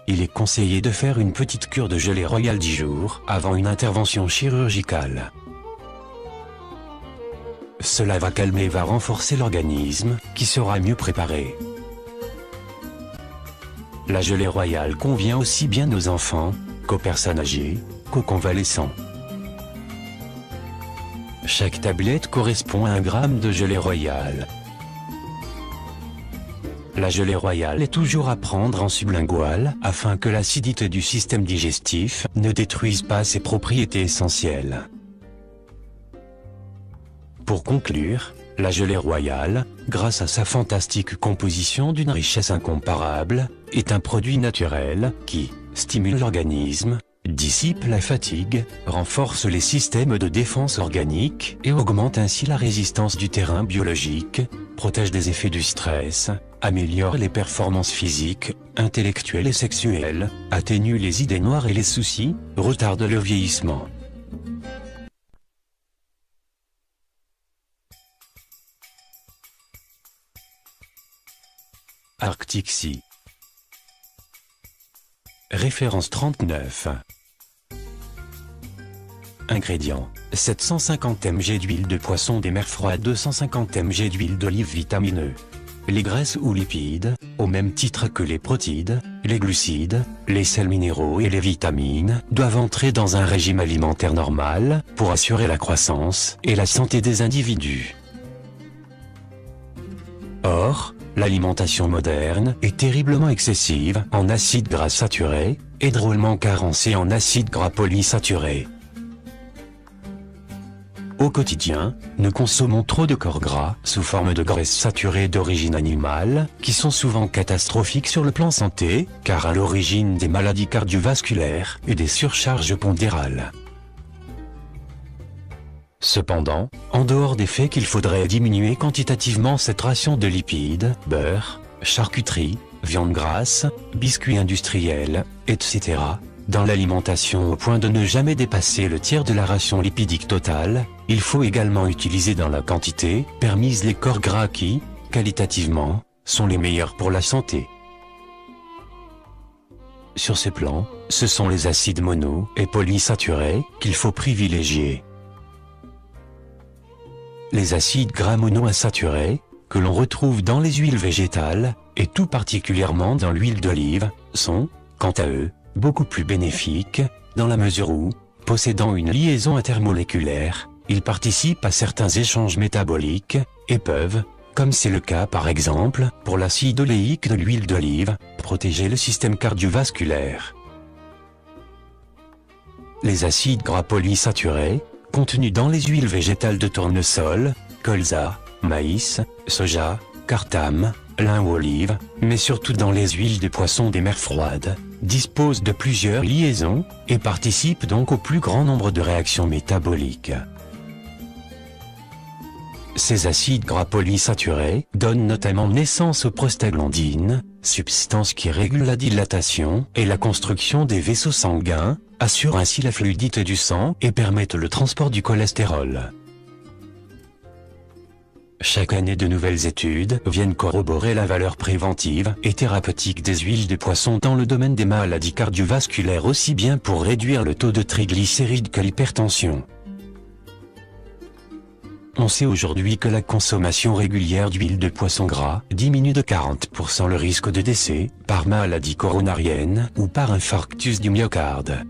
Il est conseillé de faire une petite cure de gelée royale 10 jours avant une intervention chirurgicale. Cela va calmer et va renforcer l'organisme, qui sera mieux préparé. La gelée royale convient aussi bien aux enfants, qu'aux personnes âgées, qu'aux convalescents. Chaque tablette correspond à 1 gramme de gelée royale. La gelée royale est toujours à prendre en sublingual afin que l'acidité du système digestif ne détruise pas ses propriétés essentielles. Pour conclure, la gelée royale, grâce à sa fantastique composition d'une richesse incomparable, est un produit naturel qui stimule l'organisme, dissipe la fatigue, renforce les systèmes de défense organique et augmente ainsi la résistance du terrain biologique, protège des effets du stress, améliore les performances physiques, intellectuelles et sexuelles, atténue les idées noires et les soucis, retarde le vieillissement. Arctic Sea. Référence 39. Ingrédients: 750 mg d'huile de poisson des mers froides, 250 mg d'huile d'olive vitamineux. Les graisses ou lipides, au même titre que les protides, les glucides, les sels minéraux et les vitamines, doivent entrer dans un régime alimentaire normal pour assurer la croissance et la santé des individus. Or, l'alimentation moderne est terriblement excessive en acides gras saturés et drôlement carencée en acides gras polysaturés. Au quotidien, nous consommons trop de corps gras sous forme de graisses saturées d'origine animale, qui sont souvent catastrophiques sur le plan santé, car à l'origine des maladies cardiovasculaires et des surcharges pondérales. Cependant, en dehors des faits qu'il faudrait diminuer quantitativement cette ration de lipides, beurre, charcuterie, viande grasse, biscuits industriels, etc., dans l'alimentation au point de ne jamais dépasser le tiers de la ration lipidique totale, il faut également utiliser dans la quantité permise les corps gras qui, qualitativement, sont les meilleurs pour la santé. Sur ce plan, ce sont les acides mono- et polysaturés qu'il faut privilégier. Les acides gras monoinsaturés, que l'on retrouve dans les huiles végétales, et tout particulièrement dans l'huile d'olive, sont, quant à eux, beaucoup plus bénéfiques, dans la mesure où, possédant une liaison intermoléculaire, ils participent à certains échanges métaboliques, et peuvent, comme c'est le cas par exemple pour l'acide oléique de l'huile d'olive, protéger le système cardiovasculaire. Les acides gras polysaturés, contenus dans les huiles végétales de tournesol, colza, maïs, soja, cartame, lin ou olive, mais surtout dans les huiles de poisson des mers froides, disposent de plusieurs liaisons, et participent donc au plus grand nombre de réactions métaboliques. Ces acides gras polysaturés donnent notamment naissance aux prostaglandines, substances qui régulent la dilatation et la construction des vaisseaux sanguins, assurent ainsi la fluidité du sang et permettent le transport du cholestérol. Chaque année de nouvelles études viennent corroborer la valeur préventive et thérapeutique des huiles de poisson dans le domaine des maladies cardiovasculaires, aussi bien pour réduire le taux de triglycérides que l'hypertension. On sait aujourd'hui que la consommation régulière d'huile de poisson gras diminue de 40% le risque de décès par maladie coronarienne ou par infarctus du myocarde.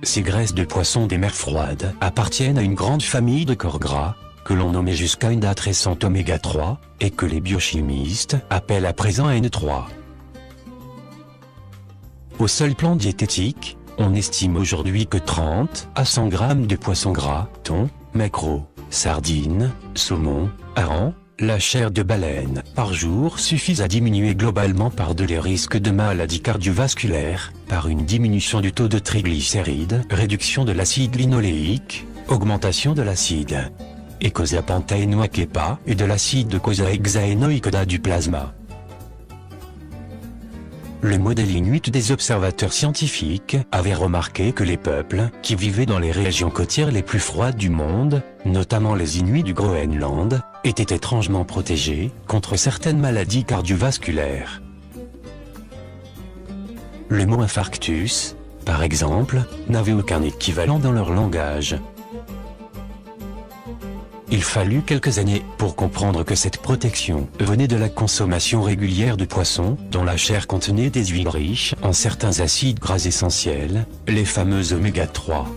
Ces graisses de poisson des mers froides appartiennent à une grande famille de corps gras, que l'on nommait jusqu'à une date récente oméga 3, et que les biochimistes appellent à présent N3. Au seul plan diététique, on estime aujourd'hui que 30 à 100 grammes de poisson gras, thon, maquereau, sardines, saumon, hareng, la chair de baleine par jour suffisent à diminuer globalement par deux les risques de maladies cardiovasculaires, par une diminution du taux de triglycérides, réduction de l'acide linoléique, augmentation de l'acide eicosapentaénoïque et de l'acide cosahéxaénoïque du plasma. Le modèle inuit des observateurs scientifiques avait remarqué que les peuples qui vivaient dans les régions côtières les plus froides du monde, notamment les Inuits du Groenland, étaient étrangement protégés contre certaines maladies cardiovasculaires. Le mot infarctus, par exemple, n'avait aucun équivalent dans leur langage. Il fallut quelques années pour comprendre que cette protection venait de la consommation régulière de poissons, dont la chair contenait des huiles riches en certains acides gras essentiels, les fameux oméga 3.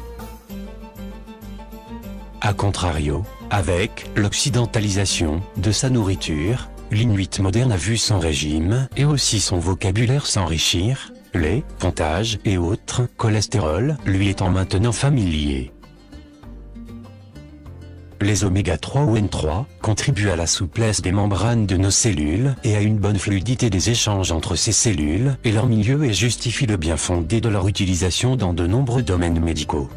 A contrario, avec l'occidentalisation de sa nourriture, l'Inuit moderne a vu son régime et aussi son vocabulaire s'enrichir, lait, pontage et autres cholestérol lui étant maintenant familiers. Les oméga 3 ou N3 contribuent à la souplesse des membranes de nos cellules et à une bonne fluidité des échanges entre ces cellules et leur milieu et justifient le bien fondé de leur utilisation dans de nombreux domaines médicaux.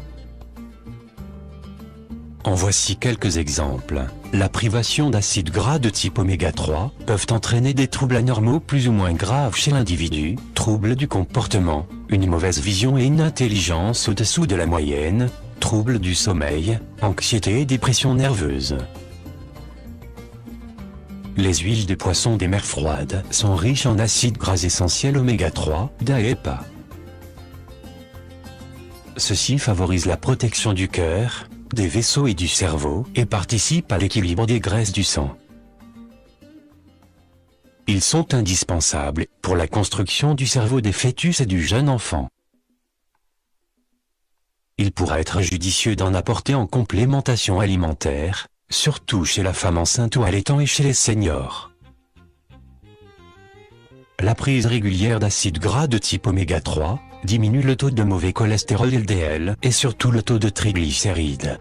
En voici quelques exemples. La privation d'acides gras de type oméga 3 peuvent entraîner des troubles anormaux plus ou moins graves chez l'individu, troubles du comportement, une mauvaise vision et une intelligence au-dessous de la moyenne, troubles du sommeil, anxiété et dépression nerveuse. Les huiles de poisson des mers froides sont riches en acides gras essentiels oméga 3, DA et EPA. Ceci favorise la protection du cœur, des vaisseaux et du cerveau et participe à l'équilibre des graisses du sang. Ils sont indispensables pour la construction du cerveau des fœtus et du jeune enfant. Il pourra être judicieux d'en apporter en complémentation alimentaire, surtout chez la femme enceinte ou allaitant et chez les seniors. La prise régulière d'acides gras de type oméga 3 diminue le taux de mauvais cholestérol LDL et surtout le taux de triglycérides.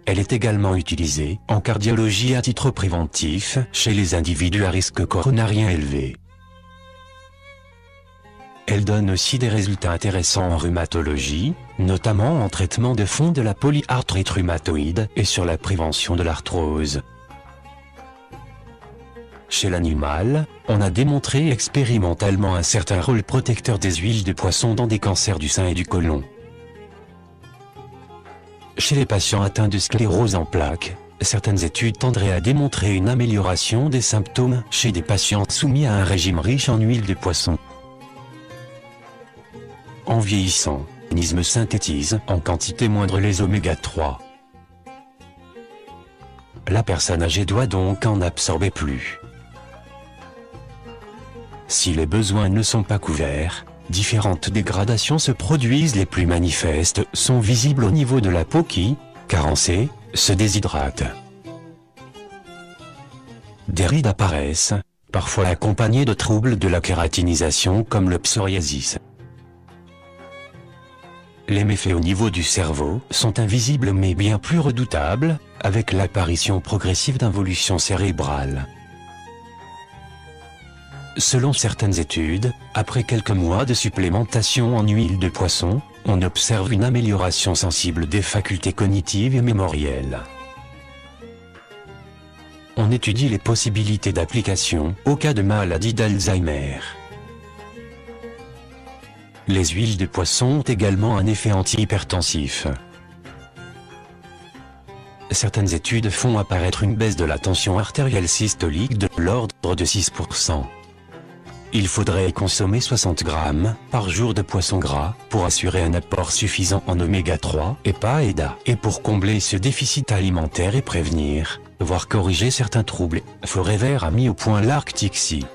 Elle est également utilisée en cardiologie à titre préventif chez les individus à risque coronarien élevé. Elle donne aussi des résultats intéressants en rhumatologie, notamment en traitement de fond de la polyarthrite rhumatoïde et sur la prévention de l'arthrose. Chez l'animal, on a démontré expérimentalement un certain rôle protecteur des huiles de poisson dans des cancers du sein et du côlon. Chez les patients atteints de sclérose en plaques, certaines études tendraient à démontrer une amélioration des symptômes chez des patients soumis à un régime riche en huile de poisson. En vieillissant, l'organisme synthétise en quantité moindre les oméga 3. La personne âgée doit donc en absorber plus. Si les besoins ne sont pas couverts, différentes dégradations se produisent. Les plus manifestes sont visibles au niveau de la peau qui, carencée, se déshydrate. Des rides apparaissent, parfois accompagnées de troubles de la kératinisation comme le psoriasis. Les méfaits au niveau du cerveau sont invisibles mais bien plus redoutables, avec l'apparition progressive d'involutions cérébrales. Selon certaines études, après quelques mois de supplémentation en huile de poisson, on observe une amélioration sensible des facultés cognitives et mémorielles. On étudie les possibilités d'application au cas de maladie d'Alzheimer. Les huiles de poisson ont également un effet antihypertensif. Certaines études font apparaître une baisse de la tension artérielle systolique de l'ordre de 6%. Il faudrait consommer 60 grammes par jour de poisson gras pour assurer un apport suffisant en oméga 3 et EPA et DA. Et pour combler ce déficit alimentaire et prévenir, voire corriger certains troubles, Forever a mis au point l'Arctic Sea.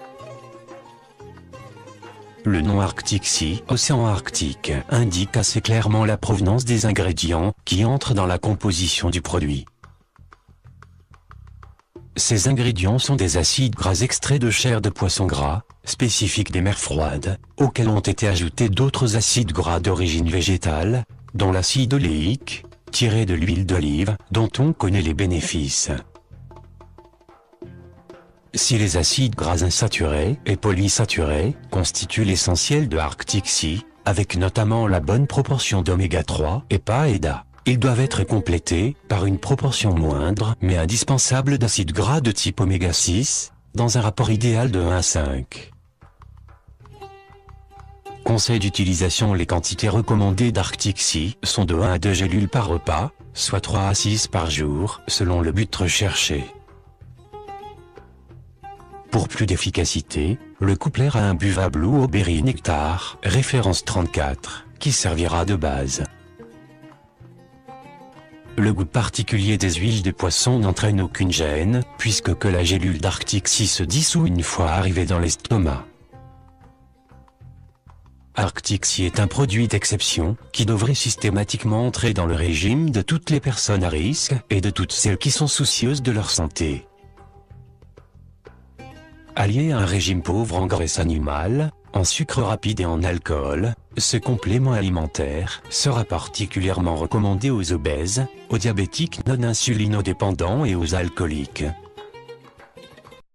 Le nom Arctic Sea, océan Arctique, indique assez clairement la provenance des ingrédients qui entrent dans la composition du produit. Ces ingrédients sont des acides gras extraits de chair de poisson gras, spécifiques des mers froides, auxquels ont été ajoutés d'autres acides gras d'origine végétale, dont l'acide oléique, tiré de l'huile d'olive, dont on connaît les bénéfices. Si les acides gras insaturés et polysaturés constituent l'essentiel de Arctic Sea, avec notamment la bonne proportion d'oméga 3 et pas EDA, ils doivent être complétés par une proportion moindre mais indispensable d'acides gras de type oméga 6, dans un rapport idéal de 1 à 5. Conseil d'utilisation: les quantités recommandées d'Arctic Sea sont de 1 à 2 gélules par repas, soit 3 à 6 par jour, selon le but recherché. Pour plus d'efficacité, le coupler a un buvable ou au berry nectar, référence 34, qui servira de base. Le goût particulier des huiles de poisson n'entraîne aucune gêne, puisque que la gélule d'Arctic Sea se dissout une fois arrivée dans l'estomac. Arctic Sea est un produit d'exception, qui devrait systématiquement entrer dans le régime de toutes les personnes à risque et de toutes celles qui sont soucieuses de leur santé. Allié à un régime pauvre en graisse animale, en sucre rapide et en alcool, ce complément alimentaire sera particulièrement recommandé aux obèses, aux diabétiques non insulinodépendants et aux alcooliques.